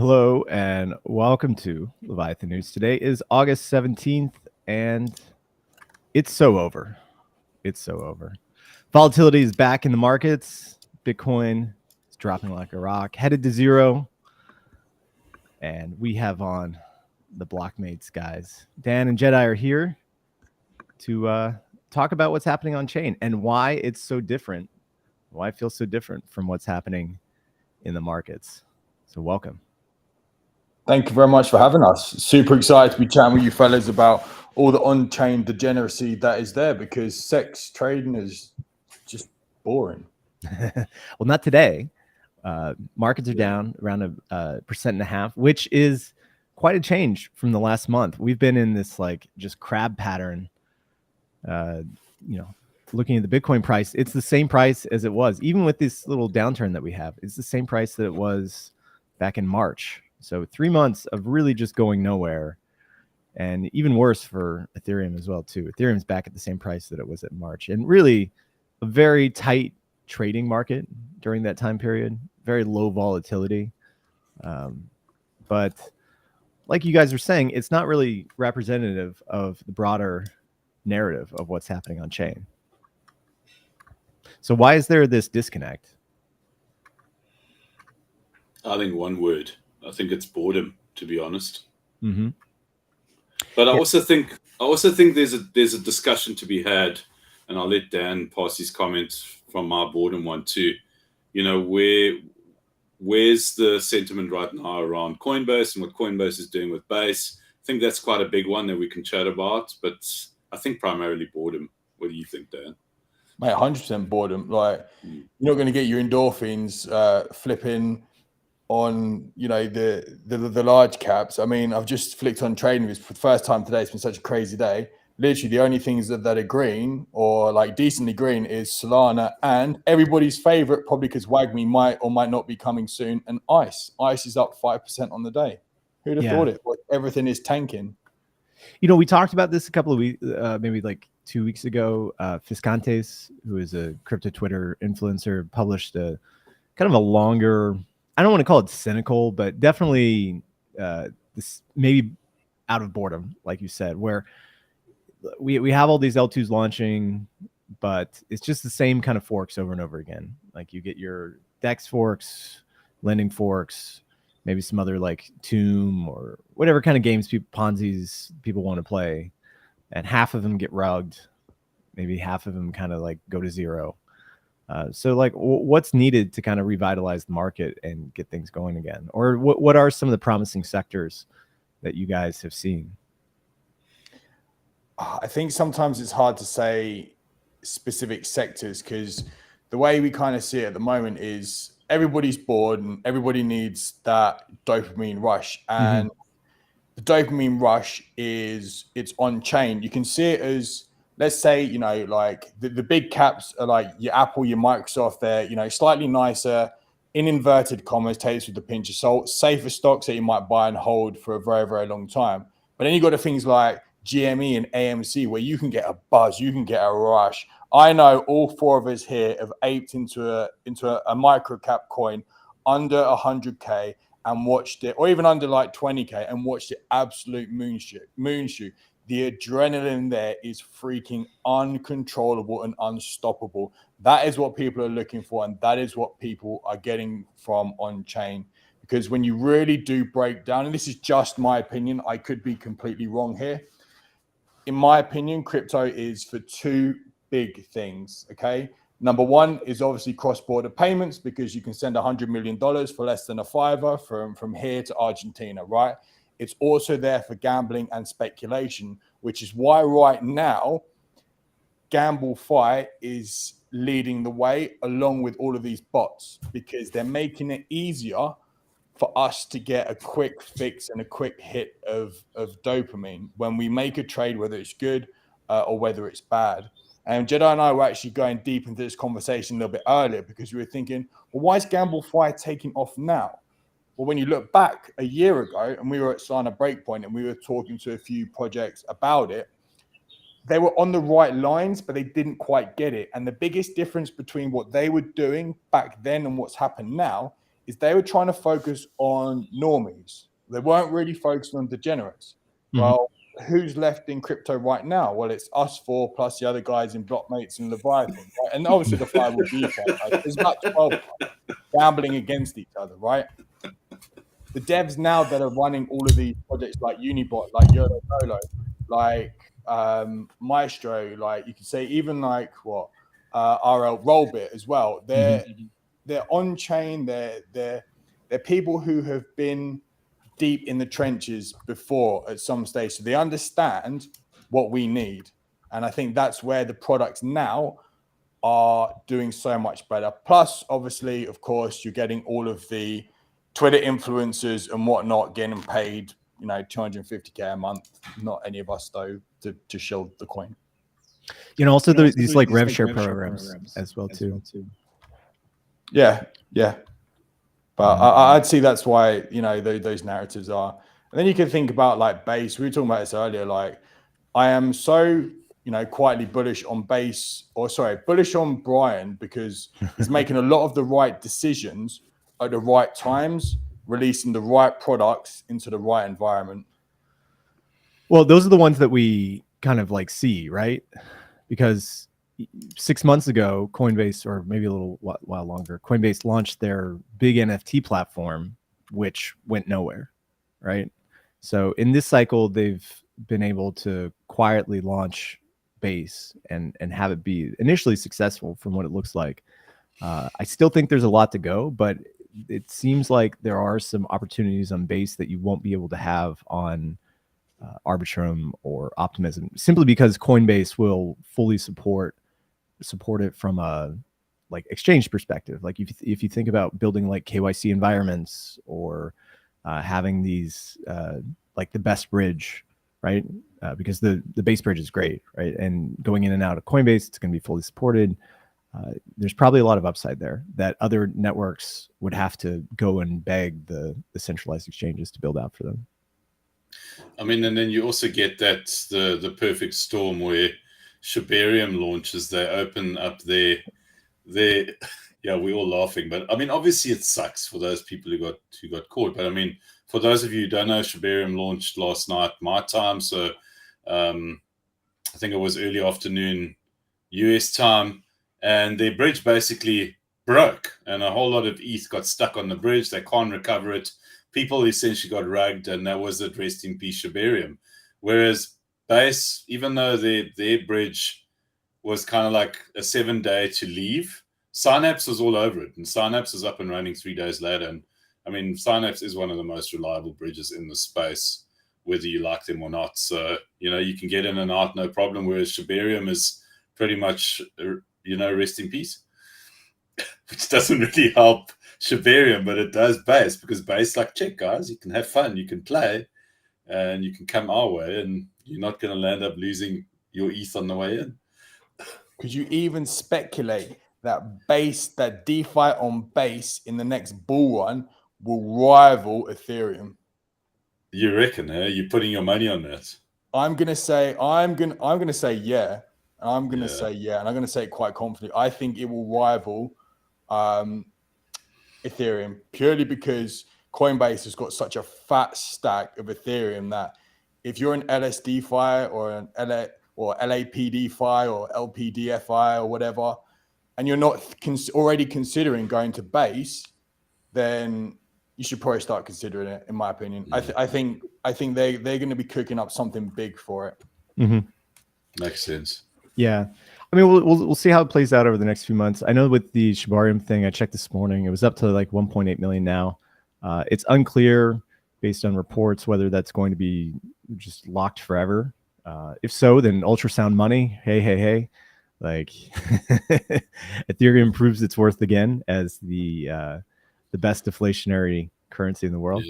Hello and welcome to Leviathan News. Today is August 17th and it's so over. It's so over. Volatility is back in the markets. Bitcoin is dropping like a rock, headed to zero. And we have on the Blockmates guys. Dan and Jedi are here to talk about what's happening on chain and why it's so different, why it feels so different from what's happening in the markets. So welcome. Thank you very much for having us. Super excited to be chatting with you fellas about all the on-chain degeneracy that is there, because sex trading is just boring. Well, not today. Markets are down around 1.5%, which is quite a change from the last month. We've been in this like just crab pattern. Looking at the Bitcoin price, it's the same price as it was, even with this little downturn that we have. It's the same price that it was back in March. So 3 months of really just going nowhere, and even worse for Ethereum as well too. Ethereum's back at the same price that it was at March, and really a very tight trading market during that time period, very low volatility. But like you guys were saying, it's not really representative of the broader narrative of what's happening on chain. So why is there this disconnect? I think one word. I think it's boredom, to be honest. Mm-hmm. But I also think there's a discussion to be had, and I'll let Dan pass his comments from my boredom one too. You know, where's the sentiment right now around Coinbase and what Coinbase is doing with Base? I think that's quite a big one that we can chat about, but I think primarily boredom. What do you think, Dan? Mate, 100% boredom. Like, you're not going to get your endorphins flipping on, the large caps. I mean, I've just flicked on trading for the first time today. It's been such a crazy day. Literally, the only things that are green or like decently green is Solana and everybody's favorite, probably because WAGMI might or might not be coming soon, and ICE. ICE is up 5% on the day. Who'd have thought it? Like, everything is tanking. You know, we talked about this a couple of weeks, maybe like 2 weeks ago. Fiscantes, who is a crypto Twitter influencer, published a kind of a longer, I don't want to call it cynical, but definitely this maybe out of boredom, like you said, where we have all these L2s launching, but it's just the same kind of forks over and over again. Like you get your DEX forks, lending forks, maybe some other like Tomb or whatever kind of games, Ponzi's people want to play, and half of them get rugged. Maybe half of them kind of like go to zero. So like what's needed to kind of revitalize the market and get things going again? Or what are some of the promising sectors that you guys have seen? I think sometimes it's hard to say specific sectors, because the way we kind of see it at the moment is everybody's bored and everybody needs that dopamine rush. And the dopamine rush it's on chain. You can see it as, let's say, like the big caps are like your Apple, your Microsoft, they're, slightly nicer, in inverted commas, take this with a pinch of salt, safer stocks that you might buy and hold for a very, very long time. But then you got to things like GME and AMC, where you can get a buzz, you can get a rush. I know all four of us here have aped into a micro cap coin under 100K and watched it, or even under like 20K, and watched it absolute moonshoot. The adrenaline there is freaking uncontrollable and unstoppable. That is what people are looking for, and that is what people are getting from on-chain. Because when you really do break down, and this is just my opinion, I could be completely wrong here. In my opinion, crypto is for two big things, okay? Number one is obviously cross-border payments, because you can send $100 million for less than a $5 from here to Argentina, right? It's also there for gambling and speculation, which is why right now GamFi is leading the way along with all of these bots, because they're making it easier for us to get a quick fix and a quick hit of dopamine when we make a trade, whether it's good or whether it's bad. And Jedi and I were actually going deep into this conversation a little bit earlier, because we were thinking, well, why is GamFi taking off now? Well, when you look back a year ago, and we were at Solana Breakpoint and we were talking to a few projects about it, they were on the right lines, but they didn't quite get it. And the biggest difference between what they were doing back then and what's happened now is they were trying to focus on normies. They weren't really focused on degenerates. Well, who's left in crypto right now? Well, it's us four plus the other guys in Blockmates and Leviathan, right? And obviously the five will be fun. Like, there's about 12 gambling against each other, right? The devs now that are running all of these projects like Unibot, like YOLO Polo, like Maestro, like you could say even like what RL Rollbit as well. They're on chain. They're people who have been deep in the trenches before at some stage, so they understand what we need. And I think that's where the products now are doing so much better. Plus, obviously, of course, you're getting all of the Twitter influencers and whatnot getting paid, you know, $250K a month. Not any of us though to shield the coin. You know, also these like rev share programs as well too. Yeah. But I'd see that's why, you know, those narratives are. And then you can think about like base. We were talking about this earlier. Like, I am so, you know, quietly bullish on bullish on Brian, because he's making a lot of the right decisions at the right times, releasing the right products into the right environment. Well, those are the ones that we kind of like see, right? Because 6 months ago, Coinbase, or maybe a little while longer, Coinbase launched their big NFT platform, which went nowhere, right? So in this cycle, they've been able to quietly launch Base and have it be initially successful from what it looks like. I still think there's a lot to go, but it seems like there are some opportunities on Base that you won't be able to have on Arbitrum or Optimism, simply because Coinbase will fully support it from a like exchange perspective. Like if you think about building like KYC environments or having these like the best bridge, right? Because the Base bridge is great, right? And going in and out of Coinbase, it's going to be fully supported. There's probably a lot of upside there that other networks would have to go and beg the centralized exchanges to build out for them. I mean, and then you also get that the perfect storm where Shibarium launches, they open up their yeah, we're all laughing, but I mean, obviously it sucks for those people who got caught. But I mean, for those of you who don't know, Shibarium launched last night my time, so I think it was early afternoon US time, and their bridge basically broke, and a whole lot of ETH got stuck on the bridge. They can't recover it. People essentially got rugged, and that was it. Rest in peace, Shibarium. Whereas Base, even though their bridge was kind of like a 7-day to leave, Synapse was all over it, and Synapse is up and running 3 days later. And I mean, Synapse is one of the most reliable bridges in the space, whether you like them or not. So, you know, you can get in and out, no problem. Whereas Shibarium is pretty much, you know, rest in peace, which doesn't really help Shibarium, but it does Base, because Base like, check guys, you can have fun, you can play, and you can come our way, and you're not going to land up losing your ETH on the way in. Could you even speculate that Base, that DeFi on Base in the next bull run will rival Ethereum? You reckon? You're putting your money on that? I'm gonna say yeah. I'm gonna say yeah, and I'm gonna say it quite confidently. I think it will rival Ethereum, purely because Coinbase has got such a fat stack of Ethereum that if you're an LSDFi or an LAPDFi or LPDFi or whatever, and you're not already considering going to Base, then you should probably start considering it, in my opinion. Yeah. I think they're going to be cooking up something big for it. Mm-hmm. Makes sense. Yeah. I mean, we'll see how it plays out over the next few months. I know with the Shibarium thing, I checked this morning, it was up to like 1.8 million now. It's unclear based on reports whether that's going to be just locked forever. If so, then ultrasound money. Hey. Like Ethereum proves its worth again as the best deflationary currency in the world.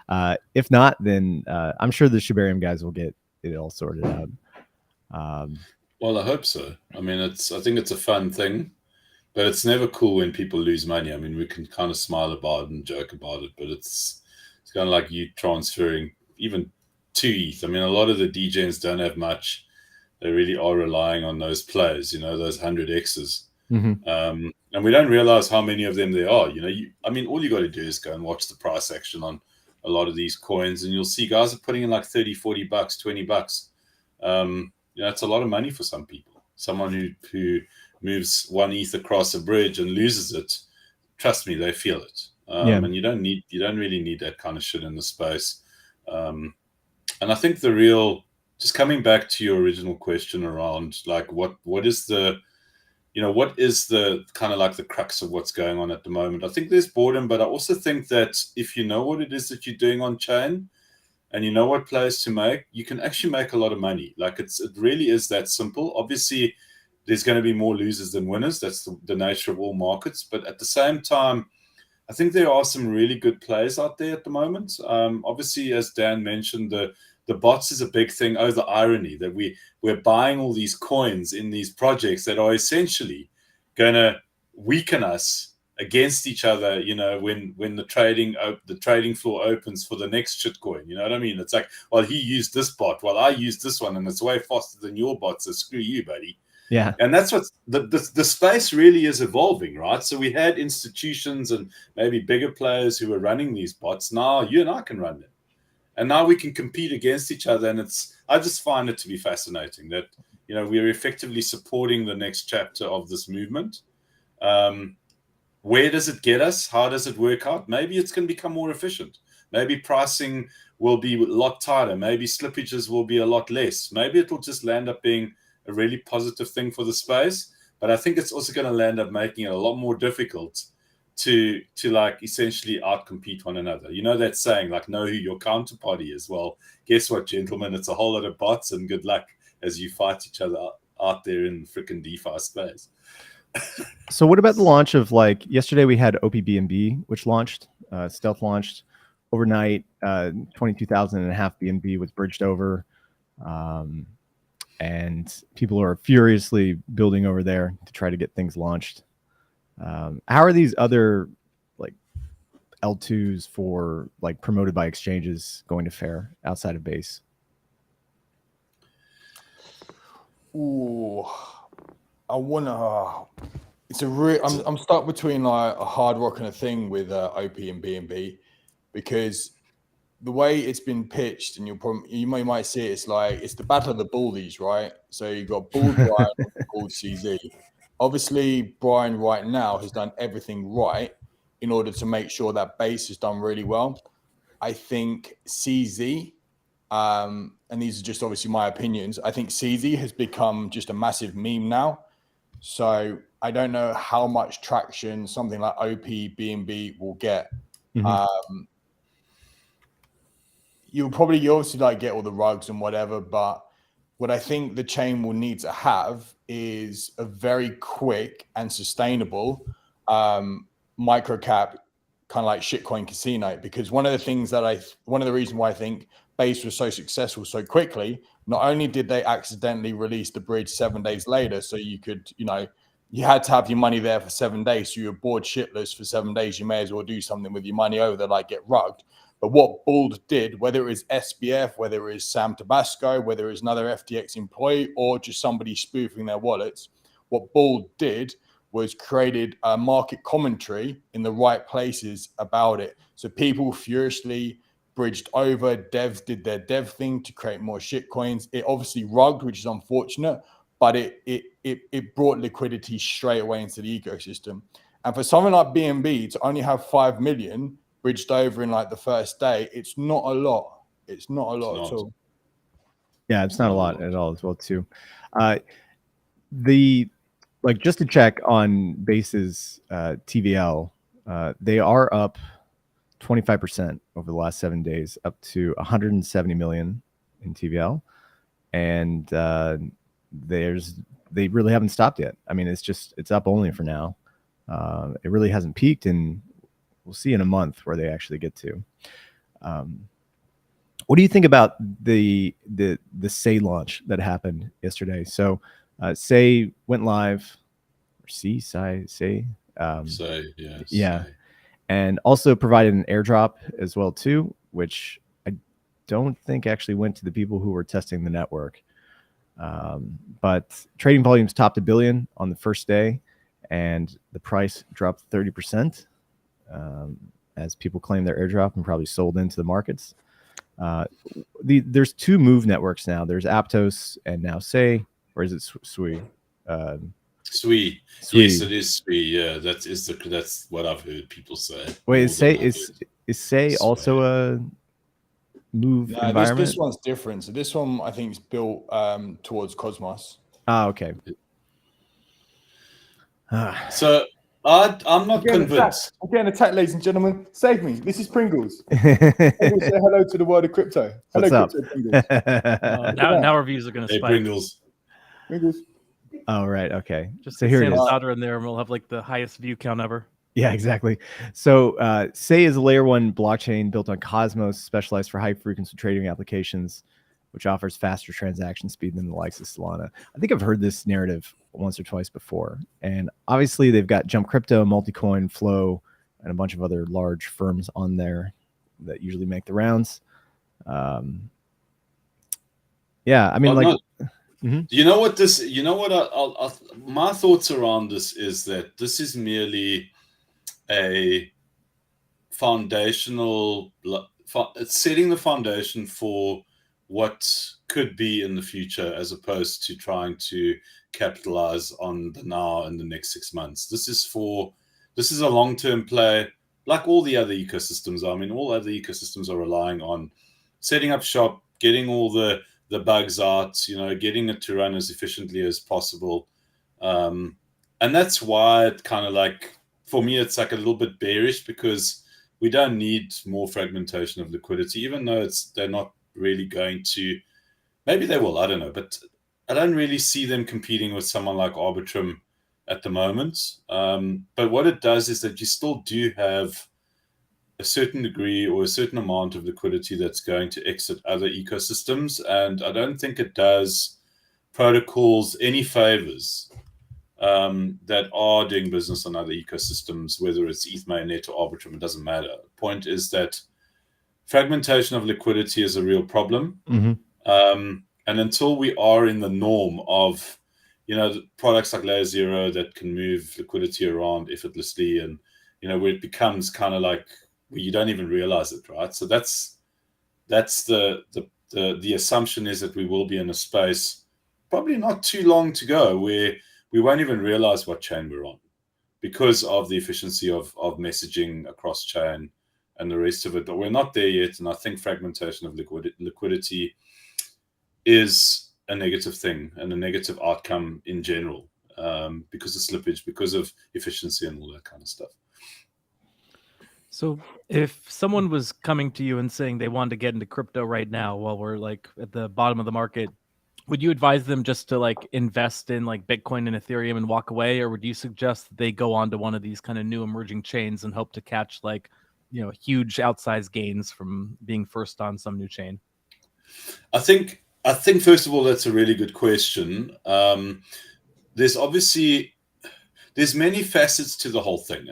Yeah. If not, then I'm sure the Shibarium guys will get it all sorted out. Well, I hope so. I mean, I think it's a fun thing, but it's never cool when people lose money. I mean, we can kind of smile about it and joke about it, but it's kind of like you transferring even 2 ETH. I mean, a lot of the DJs don't have much. They really are relying on those plays, you know, those 100Xs. And we don't realize how many of them there are. I mean, all you got to do is go and watch the price action on a lot of these coins, and you'll see guys are putting in like 30, 40 bucks, 20 bucks. It's a lot of money for some people. Someone who moves 1 ETH across a bridge and loses it, trust me, they feel it. And you don't really need that kind of shit in the space. And I think just coming back to your original question around like what is the kind of like the crux of what's going on at the moment? I think there's boredom, but I also think that if you know what it is that you're doing on chain and you know what plays to make, you can actually make a lot of money. Like it really is that simple. Obviously, there's going to be more losers than winners. That's the nature of all markets. But at the same time, I think there are some really good plays out there at the moment. Obviously, as Dan mentioned, the bots is a big thing. Oh, the irony that we're buying all these coins in these projects that are essentially going to weaken us against each other, when the trading floor opens for the next shitcoin. You know what I mean? It's like, well, he used this bot, well, I used this one, and it's way faster than your bot, so screw you, buddy. Yeah. And that's what the space really is evolving, right? So we had institutions and maybe bigger players who were running these bots. Now you and I can run them. And now we can compete against each other. And I just find it to be fascinating that, we're effectively supporting the next chapter of this movement. Where does it get us? How does it work out? Maybe it's going to become more efficient. Maybe pricing will be a lot tighter. Maybe slippages will be a lot less. Maybe it will just land up being a really positive thing for the space. But I think it's also going to land up making it a lot more difficult to like essentially outcompete one another. You know that saying, like, know who your counterparty is. Well, guess what, gentlemen? It's a whole lot of bots, and good luck as you fight each other out there in the freaking DeFi space. So what about the launch of, like, yesterday we had opBNB, which launched, stealth launched overnight, 22,000 and a half BNB was bridged over. And people are furiously building over there to try to get things launched. How are these other like L2s for like promoted by exchanges going to fare outside of base? Ooh, I'm stuck between like a hard rock and a thing with OP and BNB, because the way it's been pitched, and you might see it, it's like it's the battle of the bullies, right? So you've got Bull Brian and Bull CZ. Obviously, Brian right now has done everything right in order to make sure that base is done really well. I think CZ, and these are just obviously my opinions, I think CZ has become just a massive meme now. So I don't know how much traction something like OP BNB will get. You obviously like get all the rugs and whatever, but what I think the chain will need to have is a very quick and sustainable micro cap, kind of like shitcoin casino. Because one of the reasons why I think base was so successful so quickly, not only did they accidentally release the bridge 7 days later, so you could, you had to have your money there for 7 days, so you're bored shitless for 7 days, you may as well do something with your money over there, like get rugged. But what Bald did, whether it was SBF, whether it was Sam Tabasco, whether it was another FTX employee, or just somebody spoofing their wallets, what Bald did was created a market commentary in the right places about it. So people furiously bridged over, devs did their dev thing to create more shit coins. It obviously rugged, which is unfortunate, but it brought liquidity straight away into the ecosystem. And for something like BNB to only have 5 million bridged over in like the first day, it's not a lot. It's not a lot at all. Yeah, it's not a lot at all as well too. Just to check on Base's TVL, they are up 25% over the last 7 days, up to 170 million in TVL, and they really haven't stopped yet. I mean, it's up only for now. It really hasn't peaked, and we'll see in a month where they actually get to. What do you think about the Sei launch that happened yesterday? So Sei went live, or Sei. Sei, yeah. Yeah. And also provided an airdrop as well too, which I don't think actually went to the people who were testing the network. But trading volumes topped 1 billion on the first day, and the price dropped 30% as people claim their airdrop and probably sold into the markets. There's two Move networks now. There's Aptos and now Sei, or is it Sui? Sui. Yes, it is Sui. Yeah, that's what I've heard people say. Wait, is Sei also a Move environment? This one's different. So this one I think is built towards Cosmos. Ah, okay. So I'm not convinced. I'm getting attacked, ladies and gentlemen. Save me. This is Pringles. Say hello to the world of crypto. Hello, What's crypto up? Pringles. Now our views are going to Hey, spike. Pringles. Pringles. Oh, right. Okay. Just so here it is. Powder in there, and we'll have like the highest view count ever. Yeah, exactly. So Sei is a layer 1 blockchain built on Cosmos, specialized for high frequency trading applications, which offers faster transaction speed than the likes of Solana. I think I've heard this narrative once or twice before. And obviously they've got Jump Crypto, Multicoin, Flow, and a bunch of other large firms on there that usually make the rounds. Yeah, I mean, You know what this? You know what? My thoughts around this is that this is merely a foundational. It's setting the foundation for what could be in the future, as opposed to trying to capitalize on the now and the next 6 months. This is a long-term play, like all the other ecosystems. I mean, all other ecosystems are relying on setting up shop, getting all the bugs out, getting it to run as efficiently as possible. And that's why it kind of like, for me, it's like a little bit bearish, because we don't need more fragmentation of liquidity, even though they're not really going to. Maybe they will, I don't know, but I don't really see them competing with someone like Arbitrum at the moment. But what it does is that you still do have a certain degree or a certain amount of liquidity that's going to exit other ecosystems. And I don't think it does protocols any favors that are doing business on other ecosystems, whether it's ETH Mainnet or Arbitrum, it doesn't matter. The point is that fragmentation of liquidity is a real problem. And until we are in the norm of, products like Layer Zero that can move liquidity around effortlessly, and, where it becomes kind of like, where you don't even realize it, right? So that's the assumption, is that we will be in a space probably not too long to go where we won't even realize what chain we're on, because of the efficiency of messaging across chain and the rest of it. But we're not there yet, and I think fragmentation of liquidity is a negative thing and a negative outcome in general, because of slippage, because of efficiency and all that kind of stuff. So if someone was coming to you and saying they wanted to get into crypto right now while we're like at the bottom of the market, would you advise them just to like invest in like Bitcoin and Ethereum and walk away? Or would you suggest that they go on to one of these kind of new emerging chains and hope to catch like, huge outsized gains from being first on some new chain? I think first of all, that's a really good question. There's many facets to the whole thing,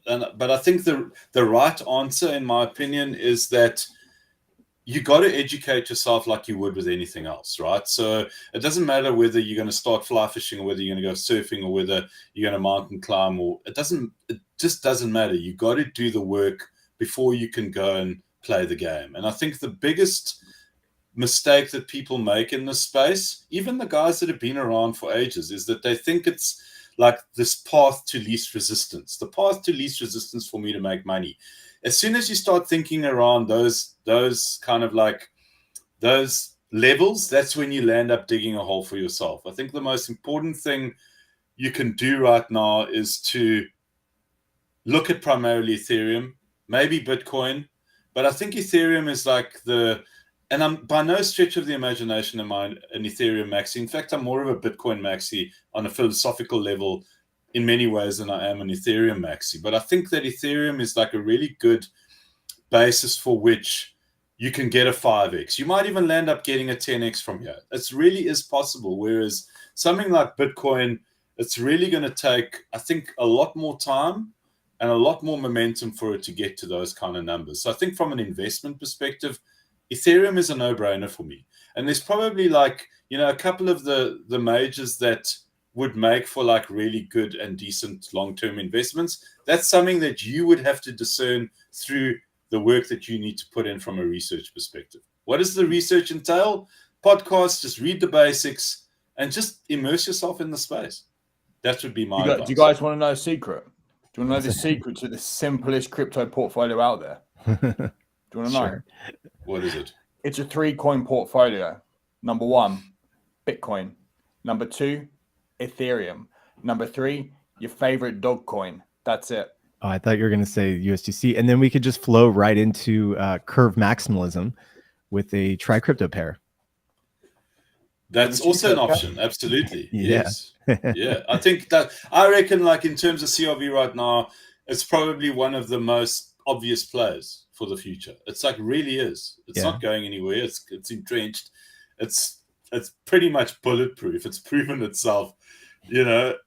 but I think the right answer, in my opinion, is that you got to educate yourself like you would with anything else, right? So it doesn't matter whether you're going to start fly fishing, or whether you're going to go surfing, or whether you're going to mountain climb, or it just doesn't matter. You got to do the work before you can go and play the game. And I think the biggest mistake that people make in this space, even the guys that have been around for ages, is that they think it's like this path to least resistance. The path to least resistance for me to make money. As soon as you start thinking around those kind of like those levels, that's when you land up digging a hole for yourself. I think the most important thing you can do right now is to look at primarily Ethereum, maybe Bitcoin, but I think Ethereum is like and I'm by no stretch of the imagination am I an Ethereum maxi. In fact, I'm more of a Bitcoin maxi on a philosophical level in many ways than I am an Ethereum maxi. But I think that Ethereum is like a really good basis for which you can get a 5x. You might even land up getting a 10x from here. It really is possible. Whereas something like Bitcoin, it's really going to take, I think, a lot more time and a lot more momentum for it to get to those kind of numbers. So I think from an investment perspective, Ethereum is a no-brainer for me. And there's probably like, a couple of the majors that would make for like really good and decent long-term investments. That's something that you would have to discern through the work that you need to put in from a research perspective. What does the research entail? Podcasts, just read the basics and just immerse yourself in the space. That would be my advice. Do you guys want to know a secret? Do you want to know the secret to the simplest crypto portfolio out there? Do you want to know? What is it? It's a 3-coin portfolio. Number 1, Bitcoin. Number 2, Ethereum. Number 3, your favorite dog coin. That's it. Oh, I thought you were going to say USDC, and then we could just flow right into curve maximalism with a tri-crypto pair. That's also an option. Absolutely. Yeah. Yes. Yeah. I reckon like in terms of CRV right now, it's probably one of the most obvious plays for the future. It's like really is. It's not going anywhere. It's entrenched. It's pretty much bulletproof. It's proven itself,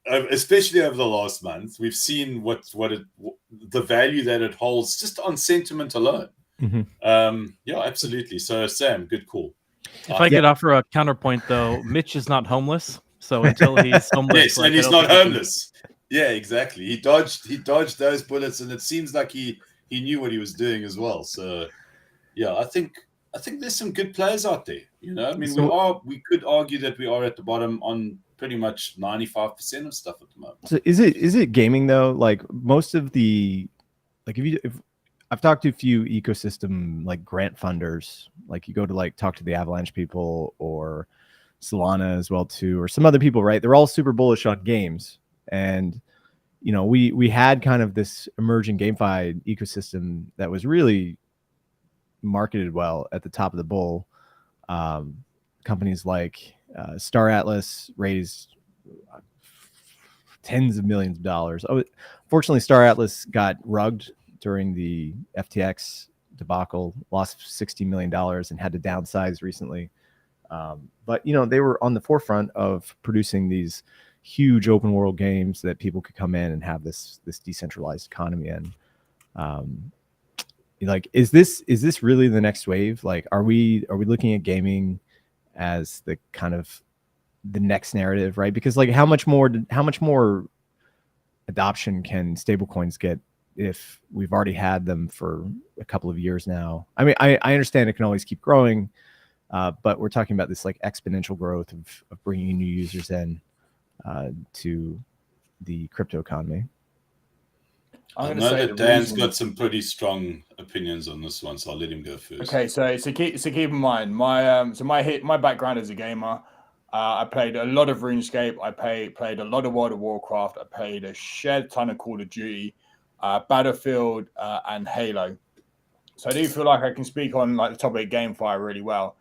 especially over the last month. We've seen the value that it holds just on sentiment alone. Yeah, absolutely. So Sam, good call. If I could offer a counterpoint, though, Mitch is not homeless. So until he's homeless, yes, and he's not homeless. Yeah, exactly. He dodged those bullets, and it seems like he knew what he was doing as well. So, yeah, I think there's some good players out there. I mean, we could argue that we are at the bottom on pretty much 95% of stuff at the moment. So is it gaming though? Like most of the, like if I've talked to a few ecosystem like grant funders, like you go to like talk to the Avalanche people or Solana as well too, or some other people, right? They're all super bullish on games. And, we had kind of this emerging GameFi ecosystem that was really marketed well at the top of the bull. Companies like Star Atlas raised tens of millions of dollars. Oh, fortunately, Star Atlas got rugged during the FTX debacle, lost $60 million and had to downsize recently. But, they were on the forefront of producing these huge open world games that people could come in and have this decentralized economy in. Like, is this really the next wave? Like, are we looking at gaming as the kind of the next narrative, right? Because like how much more adoption can stablecoins get if we've already had them for a couple of years now? I mean, I understand it can always keep growing, but we're talking about this like exponential growth of bringing new users in to the crypto economy. I know that Dan's got some pretty strong opinions on this one, so I'll let him go first. Okay, so keep in mind my background as a gamer. I played a lot of RuneScape. I played a lot of World of Warcraft. I played a shed ton of Call of Duty, Battlefield, and Halo. So I do feel like I can speak on like the topic of GameFi really well.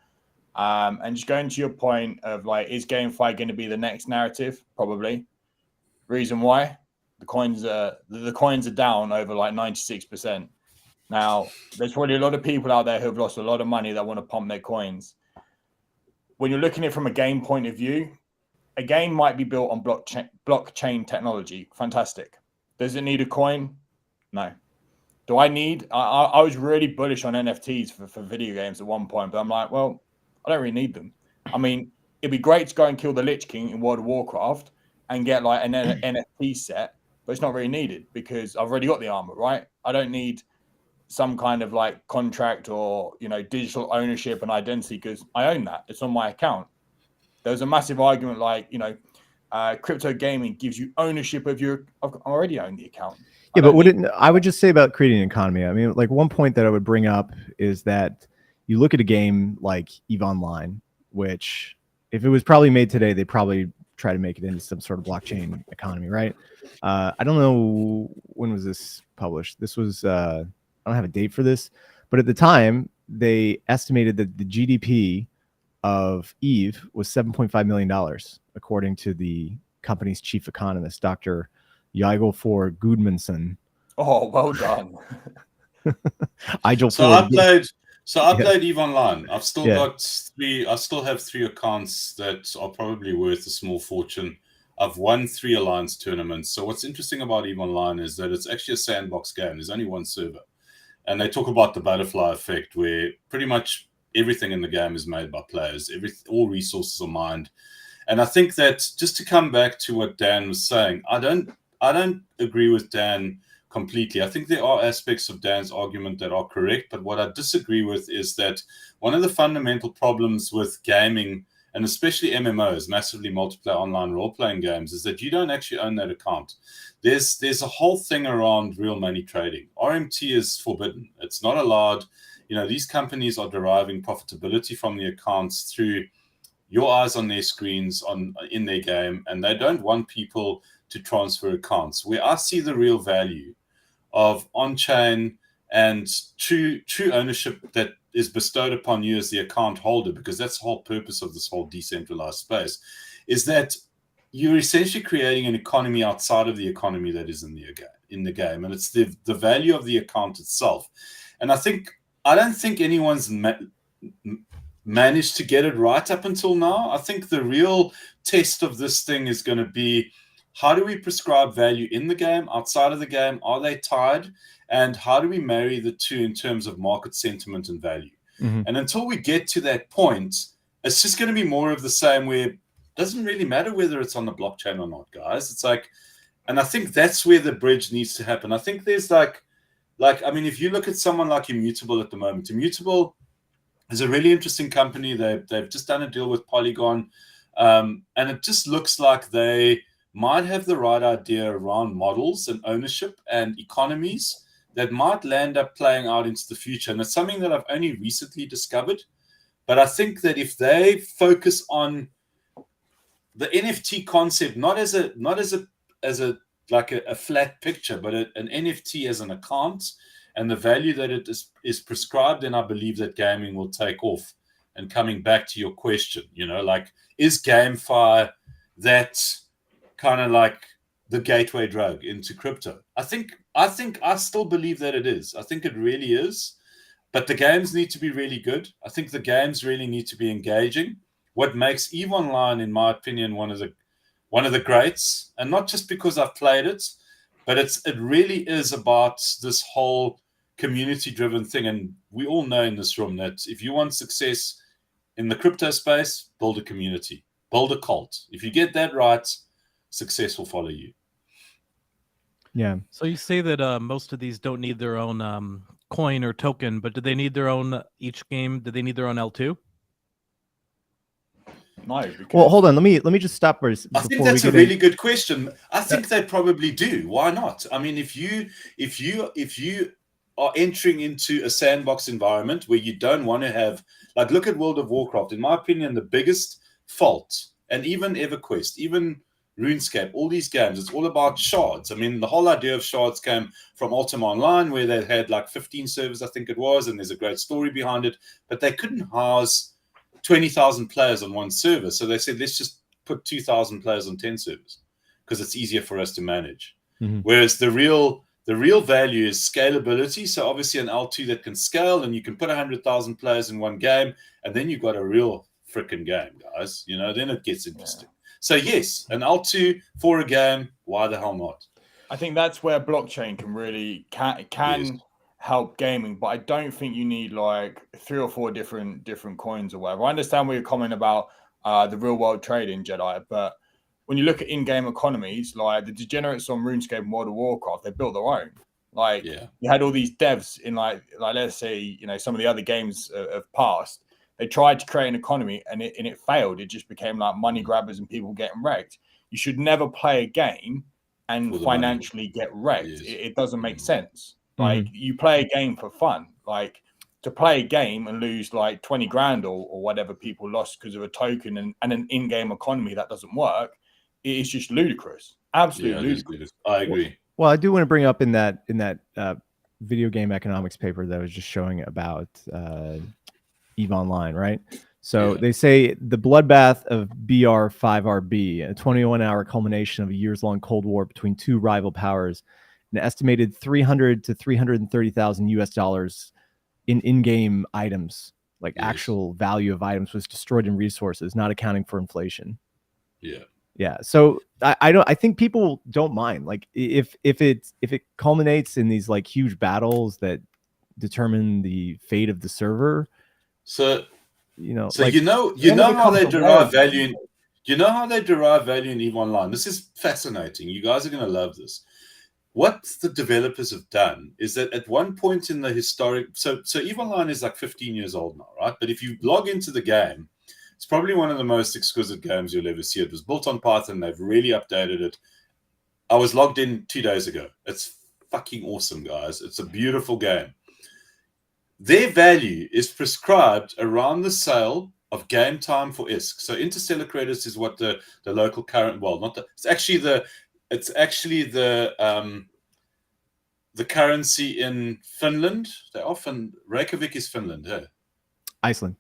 And just going to your point of like, is GameFi going to be the next narrative? Probably. Reason why? The coins are down over like 96%. Now, there's probably a lot of people out there who have lost a lot of money that want to pump their coins. When you're looking at it from a game point of view, a game might be built on blockchain technology. Fantastic. Does it need a coin? No. Do I need? I was really bullish on NFTs for video games at one point, but I'm like, well, I don't really need them. I mean, it'd be great to go and kill the Lich King in World of Warcraft and get like an NFT set, but it's not really needed because I've already got the armor, right? I don't need some kind of like contract or, digital ownership and identity because I own that. It's on my account. There's a massive argument like, crypto gaming gives you ownership of I already own the account. Yeah, but I would just say about creating an economy. I mean, like one point that I would bring up is that you look at a game like EVE Online, which if it was probably made today, they'd probably try to make it into some sort of blockchain economy, right? I don't know when was this published. This was I don't have a date for this, but at the time they estimated that the GDP of EVE was $7.5 million, according to the company's chief economist, Dr. Jigel for Gudmundsson. Oh, well done. I played EVE Online. I've still got three. I still have 3 accounts that are probably worth a small fortune. I've won 3 Alliance tournaments. So what's interesting about EVE Online is that it's actually a sandbox game. There's only one server. And they talk about the butterfly effect, where pretty much everything in the game is made by players. All resources are mined. And I think that, just to come back to what Dan was saying, I don't agree with Dan completely. I think there are aspects of Dan's argument that are correct, but what I disagree with is that one of the fundamental problems with gaming, and especially MMOs, massively multiplayer online role-playing games, is that you don't actually own that account. There's a whole thing around real money trading. RMT is forbidden. It's not allowed. These companies are deriving profitability from the accounts through your eyes on their screens in their game, and they don't want people to transfer accounts. Where I see the real value of on-chain and true ownership that is bestowed upon you as the account holder, because that's the whole purpose of this whole decentralized space, is that you're essentially creating an economy outside of the economy that is in the game, and it's the value of the account itself. And I don't think anyone's managed to get it right up until now. I think the real test of this thing is going to be, how do we prescribe value in the game, outside of the game? Are they tied? And how do we marry the two in terms of market sentiment and value? Mm-hmm. And until we get to that point, it's just going to be more of the same, where it doesn't really matter whether it's on the blockchain or not, guys. It's like, and I think that's where the bridge needs to happen. I think there's if you look at someone like Immutable at the moment, Immutable is a really interesting company. They've just done a deal with Polygon, and it just looks like they might have the right idea around models and ownership and economies that might land up playing out into the future. And it's something that I've only recently discovered. But I think that if they focus on the NFT concept, not as a flat picture, but an NFT as an account, and the value that it is prescribed, then I believe that gaming will take off. And coming back to your question, is GameFi that kind of like the gateway drug into crypto? I still believe that it is. I think it really is. But the games need to be really good. I think the games really need to be engaging. What makes EVE Online, in my opinion, one of the greats, and not just because I've played it, but it really is about this whole community-driven thing. And we all know in this room that if you want success in the crypto space, build a community, build a cult. If you get that right, success will follow you. Yeah. So you say that most of these don't need their own coin or token, but do they need their own, each game, do they need their own L2? No. Well, hold on. Let me just stop first. I think that's a really good question. I think they probably do. Why not? I mean, if you are entering into a sandbox environment where you don't want to have, like, look at World of Warcraft. In my opinion, the biggest fault, and even EverQuest, even RuneScape, all these games, it's all about shards. I mean, the whole idea of shards came from Ultima Online, where they had like 15 servers, I think it was, and there's a great story behind it, but they couldn't house 20,000 players on one server. So they said, let's just put 2,000 players on 10 servers because it's easier for us to manage. Mm-hmm. Whereas the real value is scalability. So obviously an L2 that can scale, and you can put 100,000 players in one game, and then you've got a real freaking game, guys. Then it gets interesting. Yeah. So yes, an L2 for a game, why the hell not? I think that's where blockchain can really can help gaming, but I don't think you need like 3 or 4 different coins or whatever. I understand what you're commenting about the real world trading, Jedi, but when you look at in-game economies, like the degenerates on RuneScape and World of Warcraft, they built their own. Like you had all these devs in like let's say some of the other games of past. They tried to create an economy and it failed. It just became like money grabbers and people getting wrecked. You should never play a game and financially get wrecked. Yes. It doesn't make sense. Like you play a game for fun. Like to play a game and lose like 20 grand or whatever people lost because of a token and an in-game economy that doesn't work, it is just ludicrous. Absolutely ludicrous. I agree. Well, I do want to bring up in that video game economics paper that I was just showing about EVE Online, right? So they say the bloodbath of BR5RB, a 21-hour culmination of a years-long Cold War between two rival powers, an estimated 300 to 330,000 US dollars in-game items, like actual value of items, was destroyed in resources, not accounting for inflation. Yeah. So I think people don't mind, like if it culminates in these like huge battles that determine the fate of the server. So you know how they derive value. You know how they derive value in EVE Online? This is fascinating. You guys are going to love this. What the developers have done is that at one point in the historic, so EVE Online is like 15 years old now, right? But if you log into the game, it's probably one of the most exquisite games you'll ever see. It was built on Python. They've really updated it. I was logged in 2 days ago. It's fucking awesome, guys. It's a beautiful game. Their value is prescribed around the sale of game time for ISK. So interstellar credits is what the local current, well, not the, it's actually the currency in Finland. They often, Reykjavik is Finland, hey? Iceland.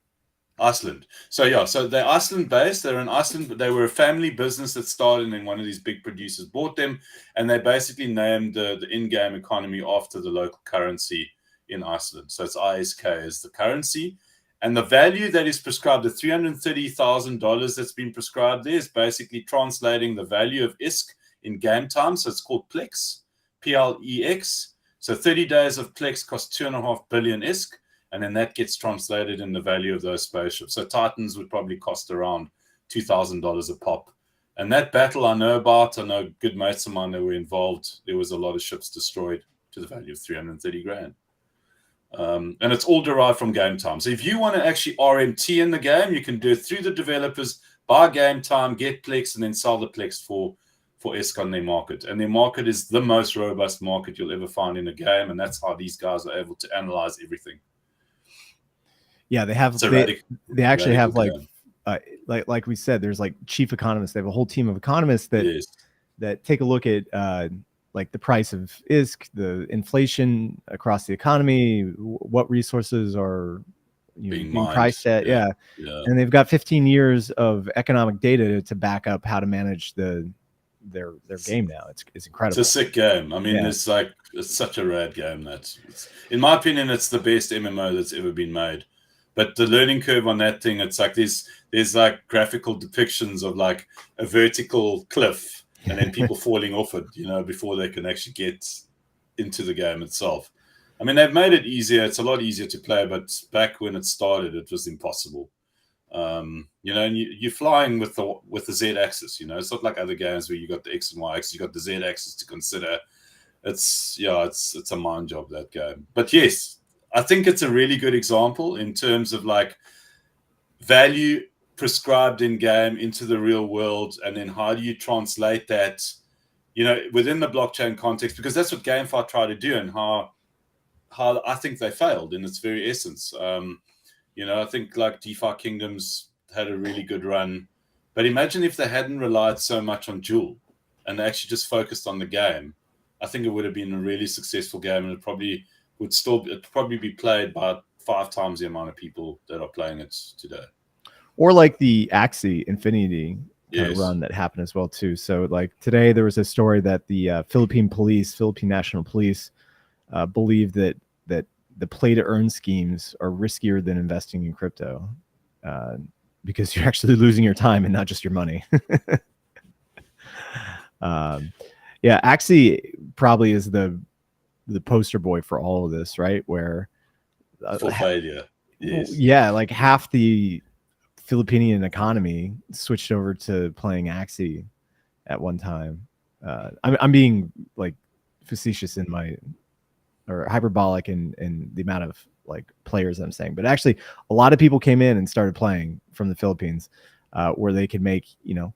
So yeah, so they're Iceland based. They're in Iceland, but they were a family business that started, and then one of these big producers bought them, and they basically named the in-game economy after the local currency in Iceland. So it's ISK is the currency. And the value that is prescribed, the $330,000 that's been prescribed there, is basically translating the value of ISK in game time. So it's called Plex, Plex. So 30 days of Plex costs 2.5 billion ISK. And then that gets translated in the value of those spaceships. So Titans would probably cost around $2,000 a pop. And that battle I know about, I know good mates of mine that were involved. There was a lot of ships destroyed to the value of 330 grand. And it's all derived from game time. So if you want to actually RMT in the game, you can do it through the developers, buy game time, get Plex, and then sell the Plex for ISK on their market. And their market is the most robust market you'll ever find in a game. And that's how these guys are able to analyze everything. Yeah, they have. They actually have like we said. There's like chief economists. They have a whole team of economists that take a look at like the price of ISK, the inflation across the economy, what resources are being priced at. Yeah, and they've got 15 years of economic data to back up how to manage their game now. It's incredible. It's a sick game. I mean, it's such a rad game. In my opinion, it's the best MMO that's ever been made. But the learning curve on that thing, it's like there's like graphical depictions of like a vertical cliff and then people falling off it, before they can actually get into the game itself. I mean, they've made it easier. It's a lot easier to play, but back when it started, it was impossible. And you're flying with the Z axis. It's not like other games where you got the X and Y axis. You got the Z axis to consider. It's a mind job, that game. But yes, I think it's a really good example in terms of like value prescribed in game into the real world, and then how do you translate that, within the blockchain context, because that's what GameFi tried to do, and how I think they failed in its very essence. I think like DeFi Kingdoms had a really good run, but imagine if they hadn't relied so much on Joule and they actually just focused on the game. I think it would have been a really successful game, and it'd probably be played by 5 times the amount of people that are playing it today. Or like the Axie Infinity run that happened as well too. So like today there was a story that the Philippine National Police believe that the play to earn schemes are riskier than investing in crypto because you're actually losing your time and not just your money. Axie probably is the poster boy for all of this, right? Where for failure. Yes. Yeah, like half the Philippine economy switched over to playing Axie at one time. I'm being like facetious or hyperbolic in the amount of like players I'm saying, but actually a lot of people came in and started playing from the Philippines, where they could make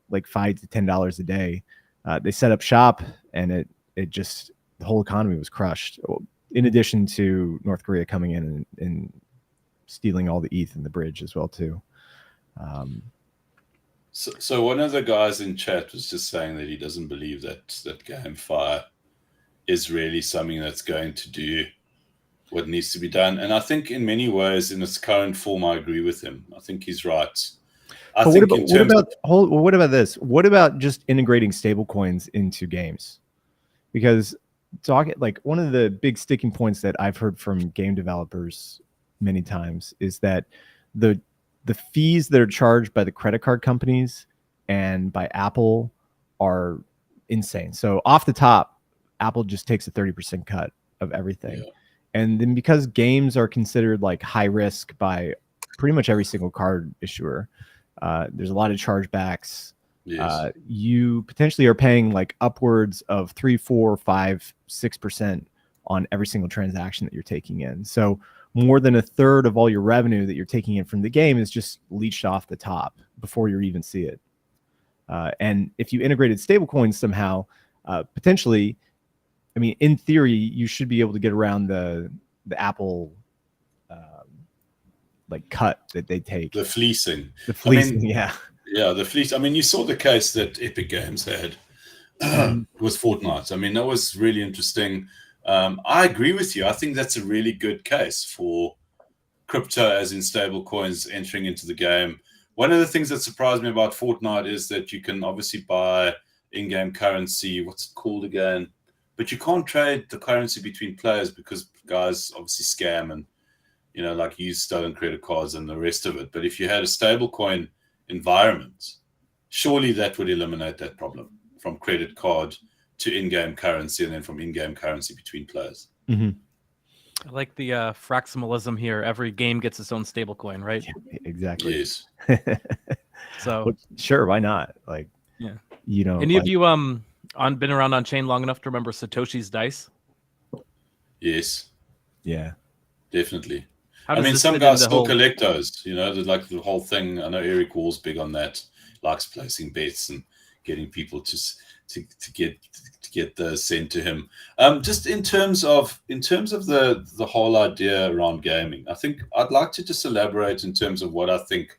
like $5 to $10 a day. They set up shop, and it just, the whole economy was crushed. In addition to North Korea coming in and stealing all the ETH in the bridge as well too. So one of the guys in chat was just saying that he doesn't believe that GameFi is really something that's going to do what needs to be done. And I think in many ways, in its current form, I agree with him. I think he's right. What about this? What about just integrating stablecoins into games? Because one of the big sticking points that I've heard from game developers many times is that the fees that are charged by the credit card companies and by Apple are insane. So off the top, Apple just takes a 30% cut of everything. Yeah. And then because games are considered like high risk by pretty much every single card issuer, there's a lot of chargebacks. Yes. You potentially are paying like upwards of 3, 4, 5, 6% on every single transaction that you're taking in. So more than a third of all your revenue that you're taking in from the game is just leached off the top before you even see it. And if you integrated stablecoins somehow, potentially, I mean, in theory, you should be able to get around the Apple like cut that they take. The fleecing. The fleecing, I mean, yeah. Yeah, the fleece. I mean, you saw the case that Epic Games had with Fortnite. I mean, that was really interesting. I agree with you. I think that's a really good case for crypto, as in stable coins, entering into the game. One of the things that surprised me about Fortnite is that you can obviously buy in-game currency. What's it called again? But you can't trade the currency between players because guys obviously scam and, you know, like use stolen credit cards and the rest of it. But if you had a stable coin environment, surely that would eliminate that problem from credit card to in-game currency and then from in-game currency between players. Mm-hmm. I like the fractionalism here. Every game gets its own stablecoin, right? Yeah, exactly. Yes. So well, sure, why not? Like, yeah, you know, any of you been around on chain long enough to remember Satoshi's dice? Yes. Yeah. Definitely. How I does mean, this some fit guys into still whole- collect those, you know, like the whole thing. I know Eric Wall's big on that, likes placing bets and getting people to get those sent to him. Just in terms of the whole idea around gaming, I think I'd like to just elaborate in terms of what I think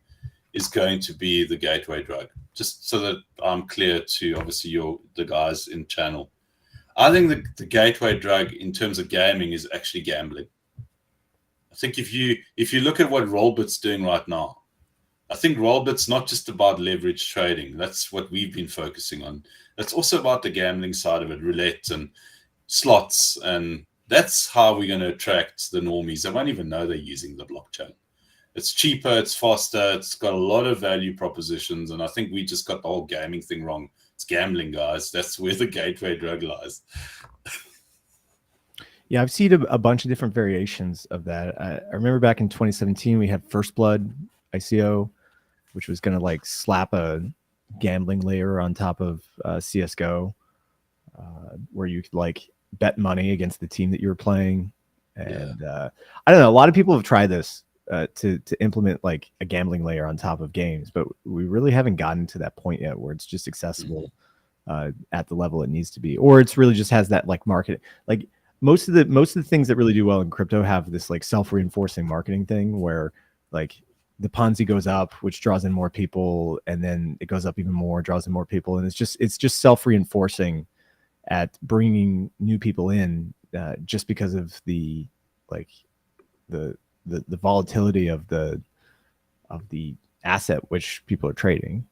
is going to be the gateway drug, just so that I'm clear to obviously the guys in channel. I think the gateway drug in terms of gaming is actually gambling. I think if you look at what Rollbit's doing right now, I think Rollbit's not just about leverage trading. That's what we've been focusing on. It's also about the gambling side of it, roulette and slots, and that's how we're going to attract the normies. They won't even know they're using the blockchain. It's cheaper, it's faster, it's got a lot of value propositions, and I think we just got the whole gaming thing wrong. It's gambling, guys. That's where the gateway drug lies. Yeah, I've seen a bunch of different variations of that. I remember back in 2017, we had First Blood ICO, which was going to like slap a gambling layer on top of CSGO, where you could like bet money against the team that you were playing. And I don't know, a lot of people have tried this to implement like a gambling layer on top of games, but we really haven't gotten to that point yet where it's just accessible at the level it needs to be, or it's really just has that like market, like most of the things that really do well in crypto have this like self-reinforcing marketing thing where like the Ponzi goes up, which draws in more people, and then it goes up even more, draws in more people, and it's just self-reinforcing at bringing new people in, just because of the like the volatility of the asset which people are trading,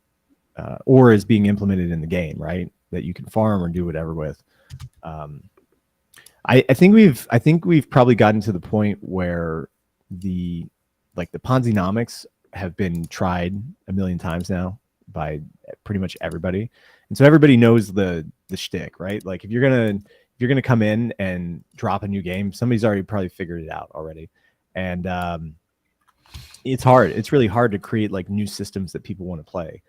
or is being implemented in the game, right? That you can farm or do whatever with. I think we've probably gotten to the point where the Ponzi-nomics have been tried a million times now by pretty much everybody, and so everybody knows the shtick, right? Like if you're gonna come in and drop a new game, somebody's already probably figured it out already, and it's hard. It's really hard to create like new systems that people want to play,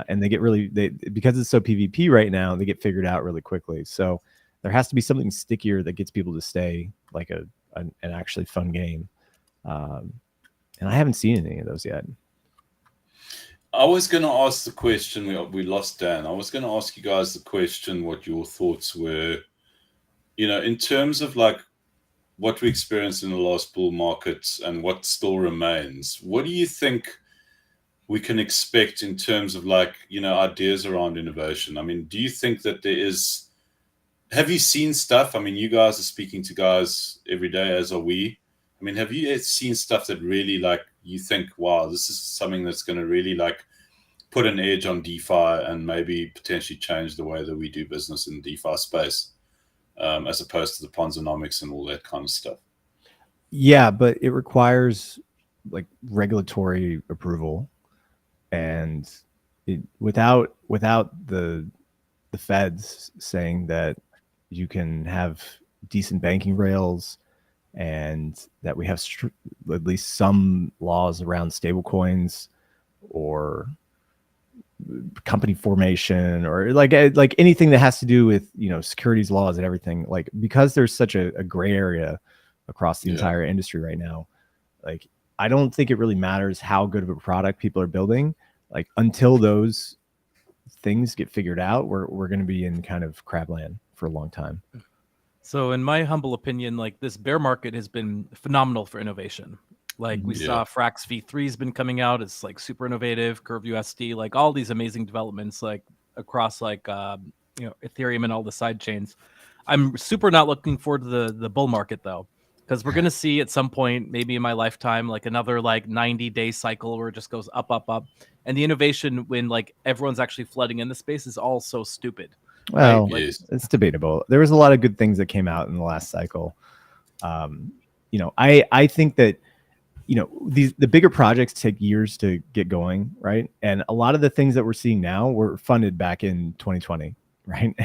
and because it's so PvP right now, they get figured out really quickly. So there has to be something stickier that gets people to stay, like an actually fun game. And I haven't seen any of those yet. I was going to ask the question, we lost Dan. I was going to ask you guys the question, what your thoughts were, you know, in terms of like what we experienced in the last bull market and what still remains. What do you think we can expect in terms of like, you know, ideas around innovation? I mean, do you think that have you seen stuff? I mean, you guys are speaking to guys every day, as are we. I mean, have you seen stuff that really like you think, wow, this is something that's going to really like put an edge on DeFi and maybe potentially change the way that we do business in the DeFi space, as opposed to the Ponzonomics and all that kind of stuff? Yeah, but it requires like regulatory approval, and without the feds saying that you can have decent banking rails, and that we have at least some laws around stable coins, or company formation or like anything that has to do with, you know, securities laws and everything, like, because there's such a gray area across the entire industry right now, like, I don't think it really matters how good of a product people are building. Like, until those things get figured out, we're going to be in kind of crabland for a long time. So in my humble opinion, like, this bear market has been phenomenal for innovation. Like, we saw Frax V3 has been coming out. It's like super innovative, Curve USD, like all these amazing developments, like across like you know, Ethereum and all the side chains. I'm super not looking forward to the bull market though, because we're gonna see at some point, maybe in my lifetime, like another like 90-day cycle where it just goes up, up, up. And the innovation when like everyone's actually flooding in the space is all so stupid. Well, right? Like, it's debatable. There was a lot of good things that came out in the last cycle. You know, I think that, you know, the bigger projects take years to get going, right? And a lot of the things that we're seeing now were funded back in 2020, right?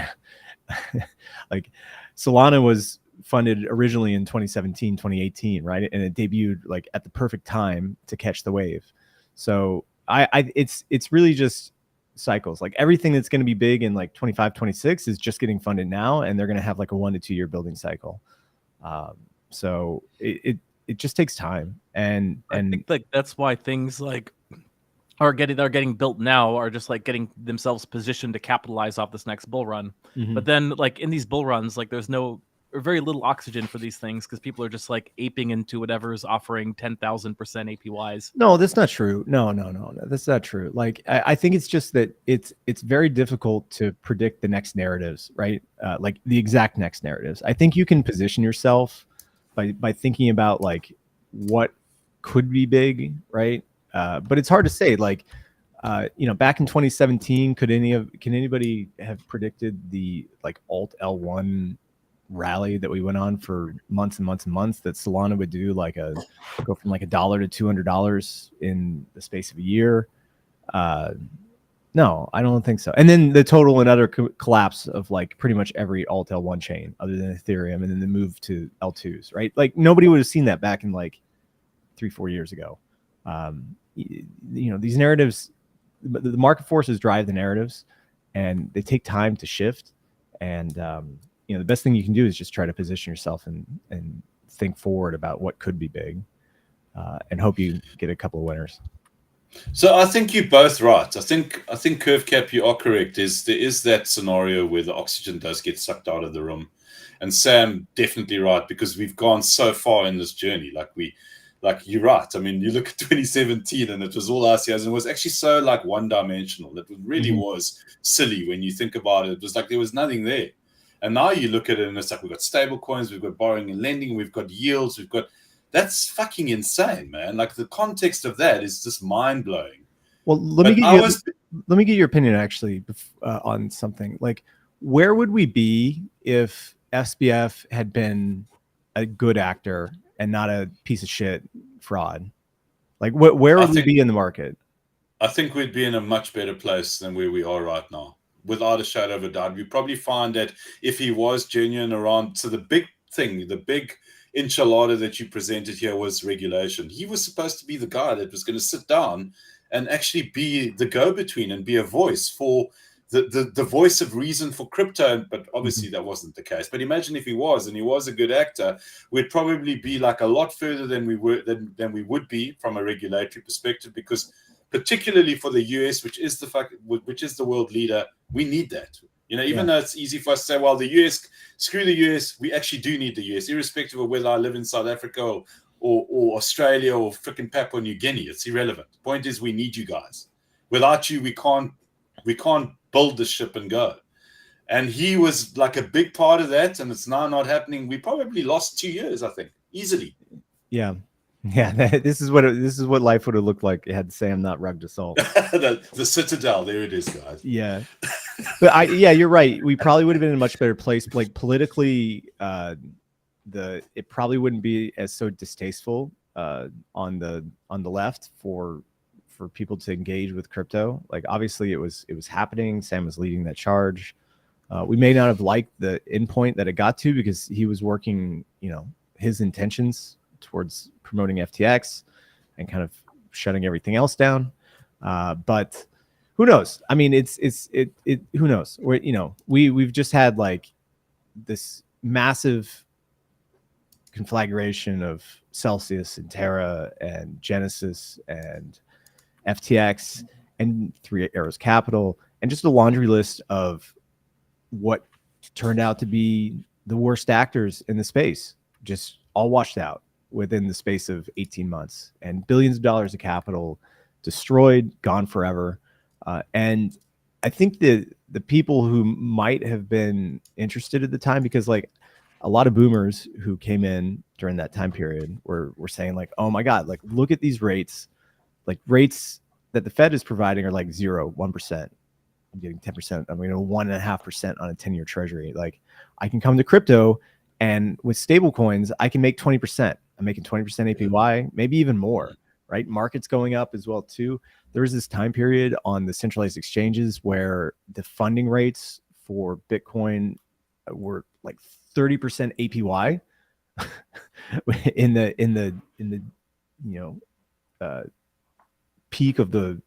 Like, Solana was funded originally in 2017, 2018, right? And it debuted like at the perfect time to catch the wave. So it's really just cycles. Like, everything that's going to be big in like 25, 26 is just getting funded now, and they're going to have like a 1 to 2 year building cycle. So it just takes time, and I think like that's why things like are getting built now are just like getting themselves positioned to capitalize off this next bull run. But then like in these bull runs, like there's no or very little oxygen for these things because people are just like aping into whatever's offering 10,000% APYs. No, that's not true. No, that's not true. Like, I think it's just that it's very difficult to predict the next narratives, right? Like the exact next narratives. I think you can position yourself by thinking about like what could be big, right? But it's hard to say. Like, you know, back in 2017, can anybody have predicted the like alt L1 rally that we went on for months and months and months, that Solana would do like go from like $1 to $200 in the space of a year? No, I don't think so. And then the total and utter collapse of like pretty much every alt L1 chain other than Ethereum, and then the move to L2s, right? Like, nobody would have seen that back in like 3-4 years ago. You know, these narratives, the market forces drive the narratives, and they take time to shift. And you know, the best thing you can do is just try to position yourself and think forward about what could be big, and hope you get a couple of winners. So I think you're both right. I think Curve Cap, you are correct. There is that scenario where the oxygen does get sucked out of the room, and Sam definitely right, because we've gone so far in this journey. Like you're right. I mean, you look at 2017 and it was all ICOs, and it was actually so like one-dimensional. It really was silly when you think about it. It was like there was nothing there. And now you look at it and it's like we've got stable coins, we've got borrowing and lending, we've got yields, that's fucking insane, man. Like, the context of that is just mind-blowing. Well, let me get your opinion actually on something. Like, where would we be if SBF had been a good actor and not a piece of shit fraud? Like, where would we be in the market? I think we'd be in a much better place than where we are right now, without a shadow of a doubt. We probably find that if he was genuine around, so the big thing, the big enchilada that you presented here was regulation. He was supposed to be the guy that was going to sit down and actually be the go-between and be a voice for the voice of reason for crypto. But obviously that wasn't the case. But imagine if he was, and he was a good actor, we'd probably be like a lot further than we would be from a regulatory perspective, because particularly for the US, which is the world leader, we need that. You know, even though it's easy for us to say, well, the US, screw the US, we actually do need the US, irrespective of whether I live in South Africa or Australia or freaking Papua New Guinea. It's irrelevant. The point is, we need you guys. Without you, we can't build the ship and go. And he was like a big part of that, and it's now not happening. We probably lost 2 years, I think, easily. Yeah. This is what life would have looked like. It had Sam not rugged assault. the Citadel, there it is, guys. Yeah. But you're right. We probably would have been in a much better place. Like, politically, it probably wouldn't be as so distasteful on the left for people to engage with crypto. Like, obviously it was happening. Sam was leading that charge. We may not have liked the endpoint that it got to, because he was working, you know, his intentions towards promoting FTX and kind of shutting everything else down. But who knows? I mean, it who knows? We've just had like this massive conflagration of Celsius and Terra and Genesis and FTX and Three Arrows Capital, and just a laundry list of what turned out to be the worst actors in the space, just all washed out within the space of 18 months, and billions of dollars of capital destroyed, gone forever. And I think the people who might have been interested at the time, because like a lot of boomers who came in during that time period were saying like, oh my God, like look at these rates, like rates that the Fed is providing are like 0, 1%. I'm getting 10%. I'm 1.5% on a 10-year treasury. Like I can come to crypto, and with stable coins, I can make 20%. I'm making 20% APY, maybe even more, right? Markets going up as well too. There was this time period on the centralized exchanges where the funding rates for Bitcoin were like 30% APY in the peak of the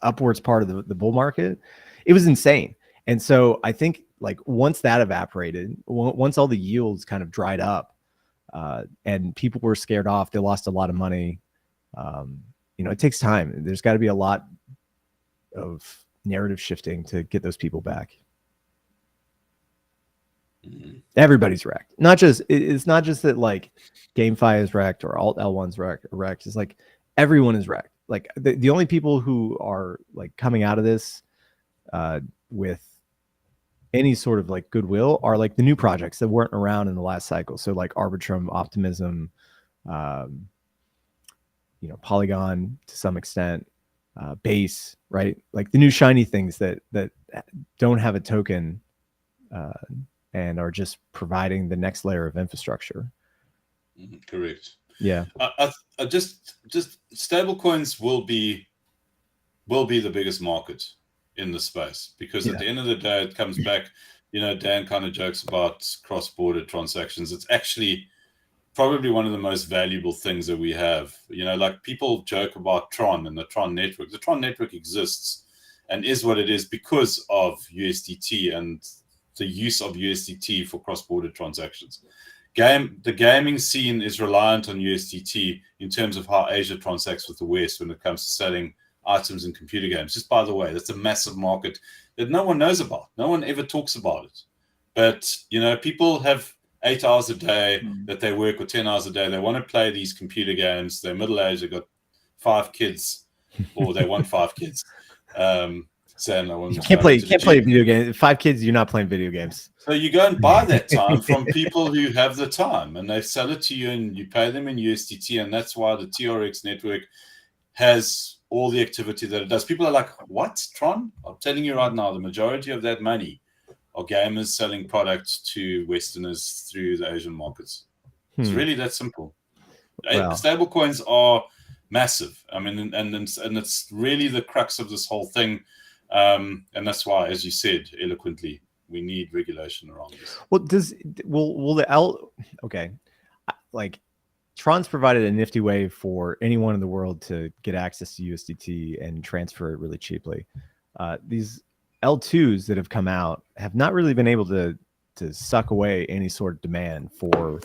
upwards part of the bull market. It was insane. And so I think like once that evaporated, once all the yields kind of dried up, and people were scared off, they lost a lot of money. It takes time. There's got to be a lot of narrative shifting to get those people back. Everybody's wrecked. It's not just that like GameFi is wrecked or Alt L1's wrecked. It's like everyone is wrecked. Like the only people who are like coming out of this with any sort of like goodwill are like the new projects that weren't around in the last cycle. So like Arbitrum, Optimism, Polygon to some extent, Base, right? Like the new shiny things that don't have a token and are just providing the next layer of infrastructure. Correct. Yeah. I just stablecoins will be the biggest market in the space, because at the end of the day, it comes back. Dan kind of jokes about cross-border transactions. It's actually probably one of the most valuable things that we have. Like people joke about Tron and the Tron network. The Tron network exists and is what it is because of USDT and the use of USDT for cross-border transactions. The gaming scene is reliant on USDT in terms of how Asia transacts with the West when it comes to selling items in computer games. Just by the way, that's a massive market that no one knows about. No one ever talks about it. But, people have 8 hours a day that they work, or 10 hours a day. They want to play these computer games. They're middle-aged. They've got 5 kids, or they want 5 kids. You can't play video games. 5 kids, you're not playing video games. So you go and buy that time from people who have the time, and they sell it to you, and you pay them in USDT, and that's why the TRX network has all the activity that it does. People are like, what, Tron? I'm telling you right now, the majority of that money are gamers selling products to Westerners through the Asian markets. It's really that simple. Wow. Stablecoins are massive. I mean, and it's really the crux of this whole thing. And that's why, as you said eloquently, we need regulation around this. Like Tron's provided a nifty way for anyone in the world to get access to USDT and transfer it really cheaply. These L2s that have come out have not really been able to suck away any sort of demand for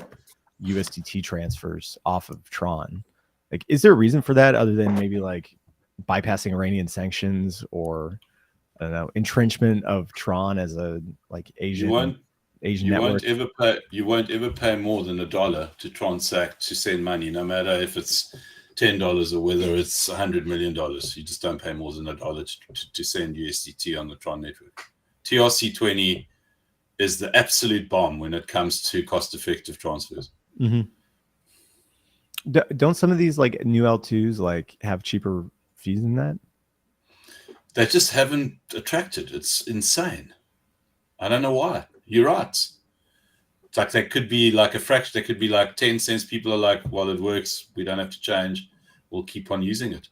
USDT transfers off of Tron. Like, is there a reason for that other than maybe like bypassing Iranian sanctions, or I don't know, entrenchment of Tron as a like Asian network? You won't ever pay more than $1 to transact, to send money, no matter if it's $10 or whether it's $100 million. You just don't pay more than $1 to send USDT on the Tron network. TRC20 is the absolute bomb when it comes to cost-effective transfers. Mm-hmm. Don't some of these like new L2s like have cheaper fees than that? They just haven't attracted. It's insane. I don't know why. You're right. It's like they could be like a fraction. They could be like 10 cents. People are like, well, it works. We don't have to change. We'll keep on using it.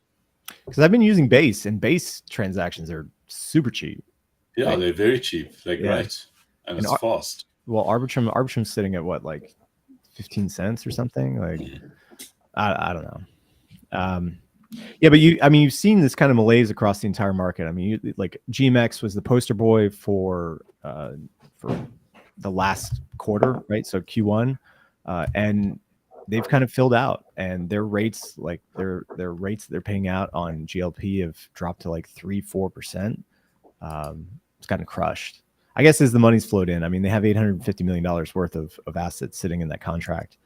Because I've been using Base, and Base transactions are super cheap. Yeah, they're very cheap. They're great. And it's fast. Well, Arbitrum's sitting at what, like 15 cents or something? Like, I don't know. Yeah, but you've seen this kind of malaise across the entire market. I mean, like GMX was the poster boy for the last quarter, right? So Q1, and they've kind of filled out, and their rates, like their rates that they're paying out on GLP have dropped to like 3-4%. It's gotten crushed. I guess as the money's flowed in. I mean, they have $850 million worth of assets sitting in that contract,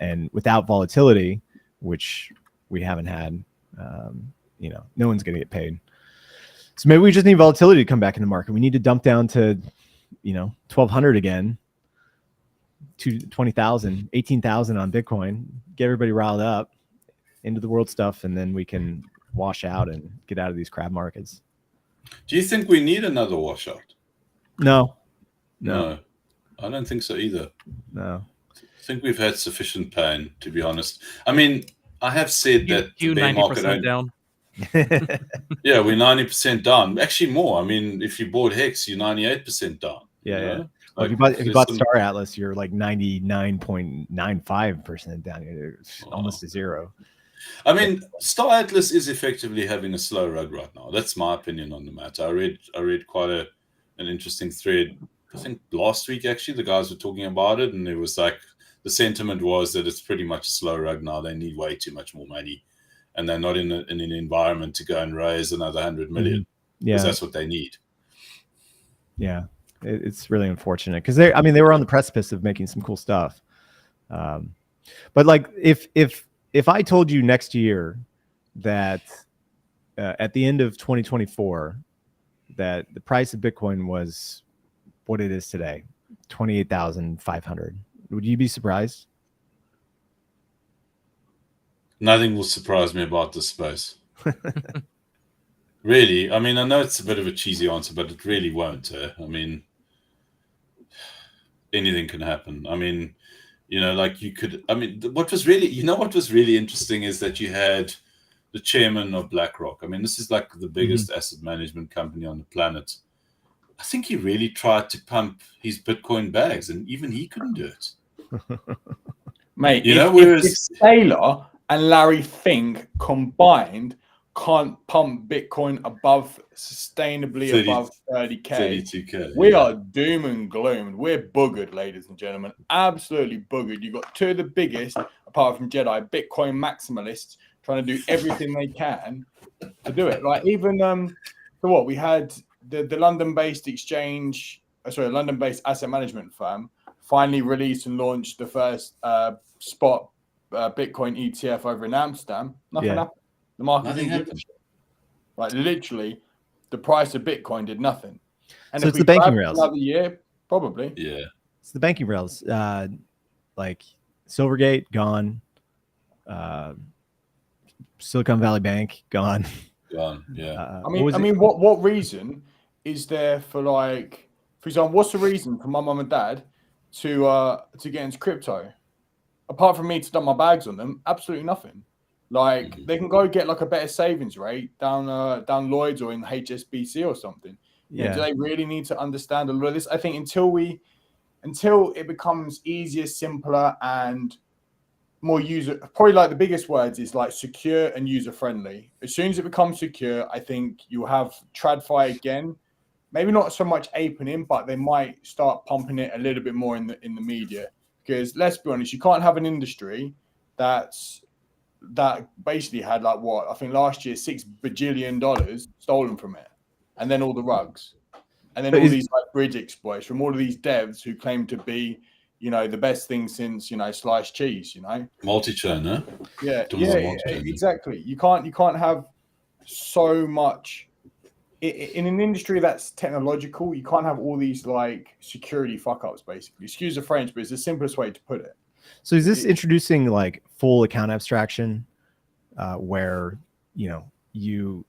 and without volatility, which we haven't had, no one's going to get paid. So maybe we just need volatility to come back in the market. We need to dump down to, 1,200 again, to 20,000, 18,000 on Bitcoin, get everybody riled up into the world stuff, and then we can wash out and get out of these crab markets. Do you think we need another washout? No. I don't think so either. No. I think we've had sufficient pain, to be honest. I mean, I have said that you the bear 90% market down. Yeah, we're 90% down. Actually, more. I mean, if you bought Hex, you're 98% down. Yeah. Like, if you bought Star Atlas, you're like 99.95% down. It's almost to zero. I mean, Star Atlas is effectively having a slow rug right now. That's my opinion on the matter. I read quite an interesting thread. I think last week, actually, the guys were talking about it, and it was like the sentiment was that it's pretty much a slow rug now. They need way too much more money, and they're not in an environment to go and raise another 100 million. Because that's what they need. Yeah, it's really unfortunate because they were on the precipice of making some cool stuff. But like, if I told you next year that at the end of 2024 that the price of Bitcoin was what it is today, 28,500, would you be surprised? Nothing will surprise me about this space. Really, I mean, I know it's a bit of a cheesy answer, but it really won't. I mean, anything can happen. I mean, like you could. I mean, what was really interesting is that you had the chairman of BlackRock. I mean, this is like the biggest asset management company on the planet. I think he really tried to pump his Bitcoin bags, and even he couldn't do it. Mate, whereas if Saylor and Larry Fink combined can't pump Bitcoin sustainably above 30K, 32K, we are doom and gloom. We're boogered, ladies and gentlemen. Absolutely boogered. You've got two of the biggest, apart from Jedi, Bitcoin maximalists trying to do everything they can to do it. Like even we had the London-based London-based asset management firm finally released and launched the first spot Bitcoin ETF over in Amsterdam. Nothing happened. The market didn't give a shit. Like literally, the price of Bitcoin did nothing. And so if it's the banking rails. Another year, probably. Yeah, it's the banking rails. Like Silvergate gone, Silicon Valley Bank gone. Gone. Yeah. I mean, what reason is there for example, what's the reason for my mum and dad to get into crypto? Apart from me to dump my bags on them, absolutely nothing. Like they can go get like a better savings rate down Lloyd's or in HSBC or something. Yeah. Do they really need to understand a lot of this? I think until it becomes easier, simpler, and more probably like the biggest words is like secure and user friendly. As soon as it becomes secure, I think you'll have TradFi again. Maybe not so much aping in, but they might start pumping it a little bit more in the media. Because let's be honest, you can't have an industry that basically had I think last year $6 bajillion stolen from it, and then all the rugs, and then all these like bridge exploits from all of these devs who claim to be, the best thing since sliced cheese, multi-chain, huh? Yeah, exactly. You can't have so much in an industry that's technological. You can't have all these like security fuck ups. Basically, excuse the French, but it's the simplest way to put it. So is this introducing like full account abstraction, where you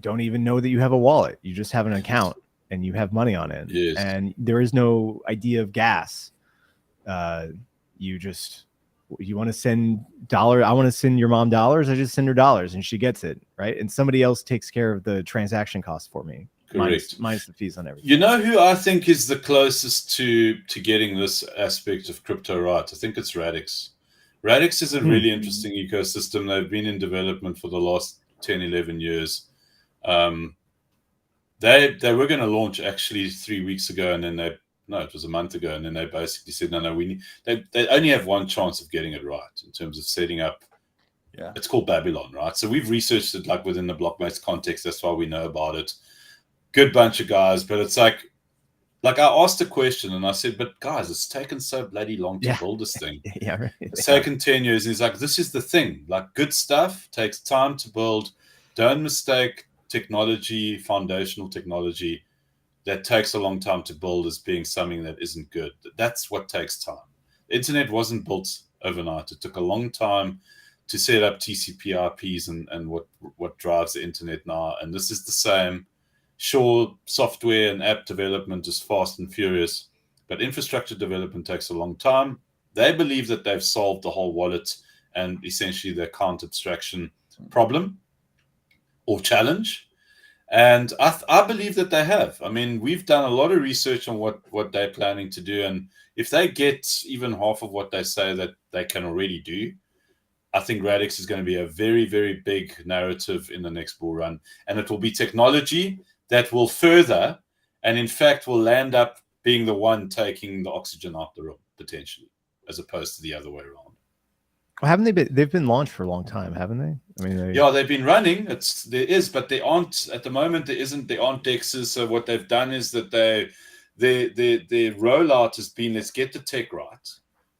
don't even know that you have a wallet, you just have an account and you have money on it, and there is no idea of gas. You want to send $1, I want to send your mom $, I just send her $, and she gets it, right? And somebody else takes care of the transaction costs for me. Correct. Minus the fees on everything. You know who I think is the closest to getting this aspect of crypto right? I think it's Radix. Radix is a really interesting ecosystem. They've been in development for the last 10, 11 years. They were going to launch actually 3 weeks ago, and then it was a month ago, and then they basically said, no, they only have one chance of getting it right in terms of setting up. Yeah, it's called Babylon, right? So we've researched it like within the Blockmates context. That's why we know about it. Good bunch of guys, but it's like I asked a question and I said, but guys, it's taken so bloody long to build this thing. Right. It's taken 10 years. And he's like, this is the thing. Like, good stuff takes time to build. Don't mistake technology, foundational technology that takes a long time to build as being something that isn't good. That's what takes time. The internet wasn't built overnight. It took a long time to set up TCP IPs and what drives the internet now. And this is the same. Sure, software and app development is fast and furious, but infrastructure development takes a long time. They believe that they've solved the whole wallet and essentially the account abstraction problem or challenge. And I believe that they have. I mean, we've done a lot of research on what they're planning to do. And if they get even half of what they say that they can already do, I think Radix is going to be a very, very big narrative in the next bull run. And it will be technology that will further and, in fact, will land up being the one taking the oxygen out the room, potentially, as opposed to the other way around. Well, haven't they been? They've been launched for a long time, haven't they? I mean, they've been running. But they aren't at the moment. There aren't dexes. So what they've done is that their rollout has been, let's get the tech right,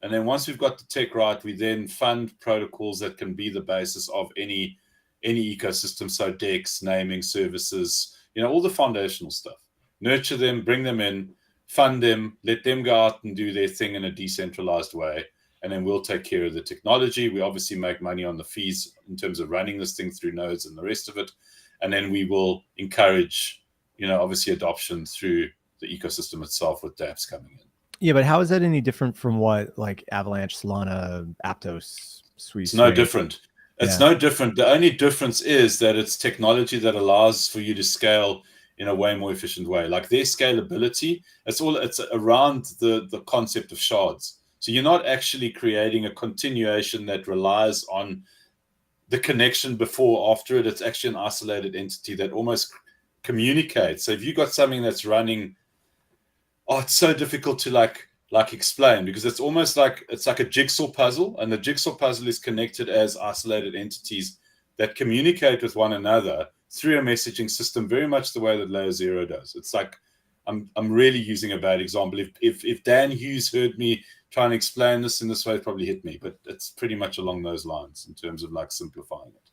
and then once we've got the tech right, we then fund protocols that can be the basis of any ecosystem. So DEX, naming services, all the foundational stuff. Nurture them, bring them in, fund them, let them go out and do their thing in a decentralized way. And then we'll take care of the technology. We obviously make money on the fees in terms of running this thing through nodes and the rest of it. And then we will encourage, obviously adoption through the ecosystem itself with dApps coming in. Yeah, but how is that any different from what like Avalanche, Solana, Aptos, Sui? It's no different. It's no different. The only difference is that it's technology that allows for you to scale in a way more efficient way. Like their scalability, it's around the concept of shards. So you're not actually creating a continuation that relies on the connection before or after it. It's actually an isolated entity that almost communicates. So if you've got something that's running, it's so difficult to like explain, because it's almost like it's like a jigsaw puzzle, and the jigsaw puzzle is connected as isolated entities that communicate with one another through a messaging system, very much the way that Layer 0 does. It's like, I'm really using a bad example. If Dan Hughes heard me try and explain this in this way, it'd probably hit me, but it's pretty much along those lines in terms of like simplifying it.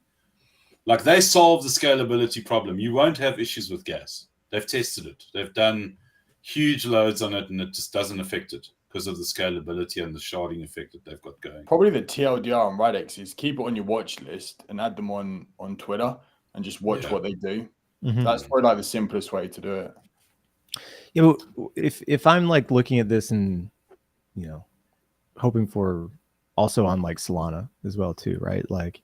Like they solve the scalability problem. You won't have issues with gas. They've tested it. They've done huge loads on it, and it just doesn't affect it because of the scalability and the sharding effect that they've got going. Probably the TLDR on Radix is keep it on your watch list and add them on Twitter and just watch what they do. That's probably like the simplest way to do it. Yeah, but if I'm like looking at this and hoping for also on like Solana as well too, right? Like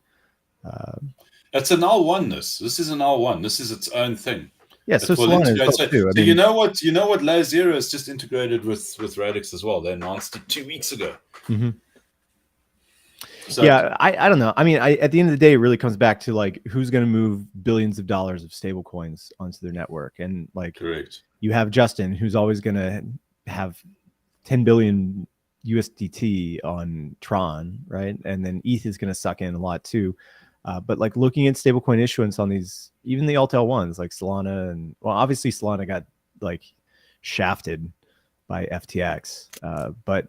it's an L1. This is an L1. This is its own thing. Yeah, so Solana is too. So you know what Layer 0 is just integrated with Radix as well. They announced it 2 weeks ago. So, yeah, I don't know. I mean, at the end of the day, it really comes back to like who's going to move billions of dollars of stable coins onto their network. And like, correct. You have Justin, who's always going to have 10 billion USDT on Tron, right? And then ETH is going to suck in a lot too. But like looking at stablecoin issuance on these, even the alt L1s like Solana, and well, obviously Solana got like shafted by FTX, but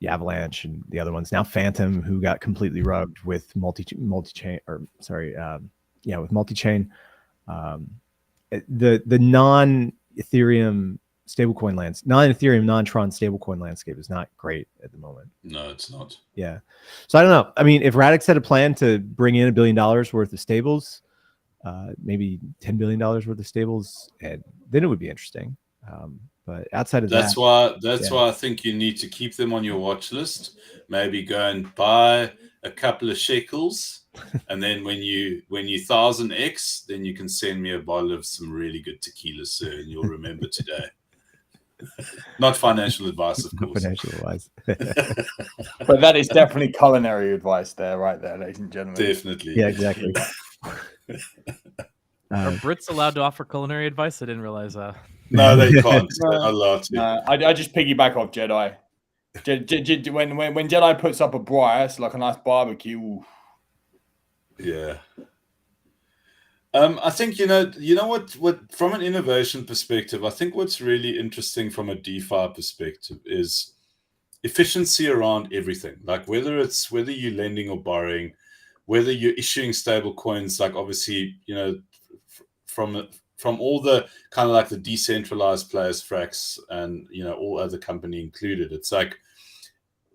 Avalanche and the other ones, now Phantom, who got completely rugged with multi-chain. With multi-chain. The non-Ethereum stablecoin non-Ethereum, non-Tron stablecoin landscape is not great at the moment. No, it's not. Yeah. So I don't know. I mean, if Radix had a plan to bring in $1 billion worth of stables, maybe $10 billion worth of stables, and then it would be interesting. But outside of that's why I think you need to keep them on your watch list. Maybe go and buy a couple of shekels, and then when you 1000x, then you can send me a bottle of some really good tequila, sir, and you'll remember today. Not financial advice, of Not course. financial advice. But that is definitely culinary advice there, right there, ladies and gentlemen. Definitely. Yeah, exactly. Are Brits allowed to offer culinary advice? I didn't realize that. No, they can't. They're not allowed to. I just piggyback off Jedi. When Jedi puts up a braai, like a nice barbecue. Ooh. Yeah. I think you know what from an innovation perspective, I think what's really interesting from a DeFi perspective is efficiency around everything. Like whether you're lending or borrowing, whether you're issuing stable coins, like obviously, you know, from all the kind of like the decentralized players, Frax, and you know, all other company included. It's like,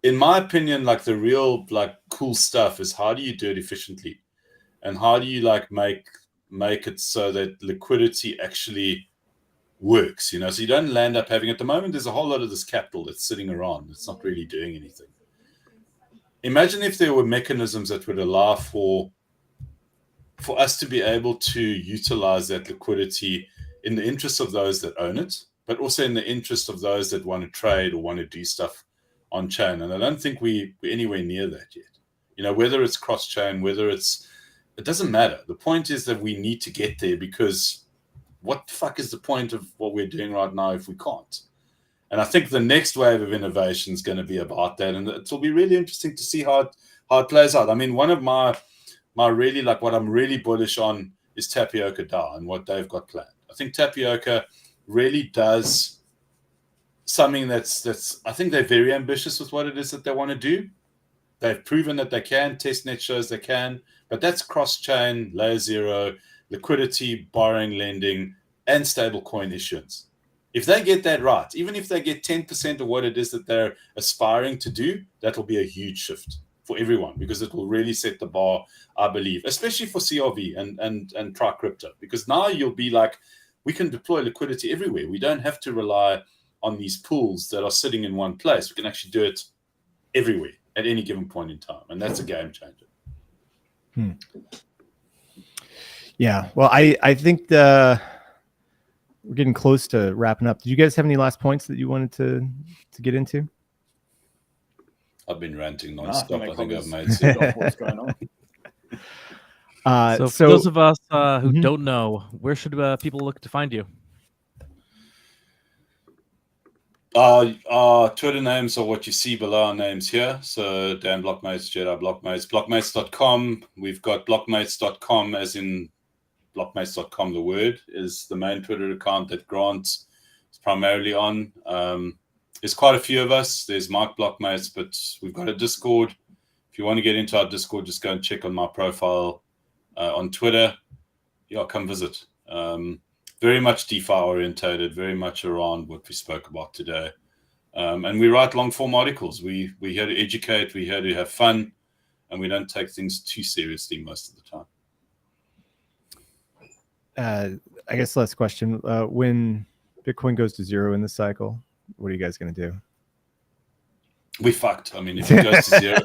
in my opinion, like the real like cool stuff is how do you do it efficiently, and how do you like make it so that liquidity actually works, you know, so you don't land up having, at the moment, there's a whole lot of this capital that's sitting around. It's not really doing anything. Imagine if there were mechanisms that would allow for us to be able to utilize that liquidity in the interest of those that own it, but also in the interest of those that want to trade or want to do stuff on chain. And I don't think we're anywhere near that yet. You know, whether it's cross chain, it doesn't matter. The point is that we need to get there, because what the fuck is the point of what we're doing right now if we can't? And I think the next wave of innovation is going to be about that. And it will be really interesting to see how it plays out. I mean, one of my really, like, what I'm really bullish on is Tapioca DAO and what they've got planned. I think Tapioca really does something that's I think they're very ambitious with what it is that they want to do. They've proven that they can. Testnet shows they can. But that's cross-chain, layer zero, liquidity, borrowing, lending, and stablecoin issuance. If they get that right, even if they get 10% of what it is that they're aspiring to do, that will be a huge shift for everyone, because it will really set the bar, I believe, especially for CRV and try crypto. Because now you'll be like, we can deploy liquidity everywhere. We don't have to rely on these pools that are sitting in one place. We can actually do it everywhere at any given point in time. And that's a game changer. Yeah, well, I think we're getting close to wrapping up. Did you guys have any last points that you wanted to get into? I've been ranting nonstop. I think I've made sense. What's going on? So for those of us who don't know, where should people look to find you? Our Twitter names are what you see below our names here. So Dan Blocmates, Jedi Blocmates, Blocmates.com. We've got Blocmates.com, as in Blocmates.com, the word, is the main Twitter account that Grant is primarily on. There's quite a few of us. There's Mark Blocmates, but we've got a Discord. If you want to get into our Discord, just go and check on my profile on Twitter. Yeah, come visit. Very much DeFi orientated, very much around what we spoke about today. And we write long form articles. We're here to educate, we're here to have fun, and we don't take things too seriously most of the time. I guess last question. When Bitcoin goes to zero in this cycle, what are you guys going to do? We fucked. I mean, if it goes to zero.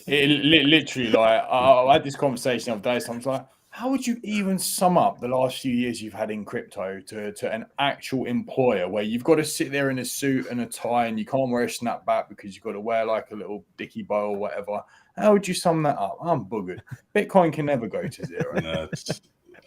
Literally, like, I had this conversation the other day, so I was like, how would you even sum up the last few years you've had in crypto to an actual employer where you've got to sit there in a suit and a tie and you can't wear a snapback because you've got to wear like a little dicky bow or whatever? How would you sum that up? I'm buggered. Bitcoin can never go to zero. No,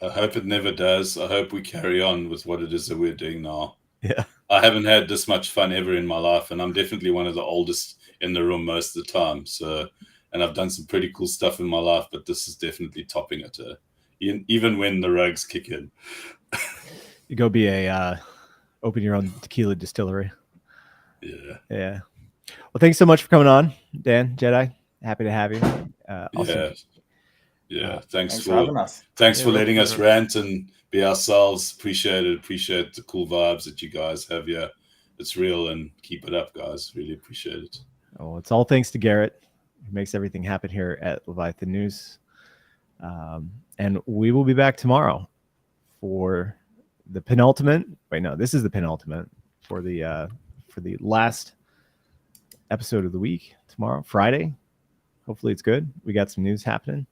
I hope it never does. I hope we carry on with what it is that we're doing now. Yeah. I haven't had this much fun ever in my life, and I'm definitely one of the oldest in the room most of the time. So, and I've done some pretty cool stuff in my life, but this is definitely topping it. Even when the rugs kick in. You go be open your own tequila distillery. Yeah. Yeah. Well, thanks so much for coming on, Dan, Jedi. Happy to have you. Awesome. Thanks for having us. Thanks for letting us rant and be ourselves. Appreciate it. Appreciate the cool vibes that you guys have here. It's real, and keep it up, guys. Really appreciate it. Oh, it's all thanks to Gerrit, who makes everything happen here at Leviathan News. And we will be back tomorrow for the penultimate. Wait, no, this is the penultimate for the last episode of the week tomorrow, Friday. Hopefully it's good. We got some news happening.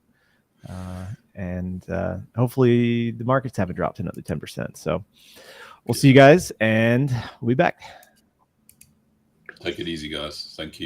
And hopefully the markets haven't dropped another 10%. So We'll see you guys, and we'll be back. Take it easy, guys. Thank you.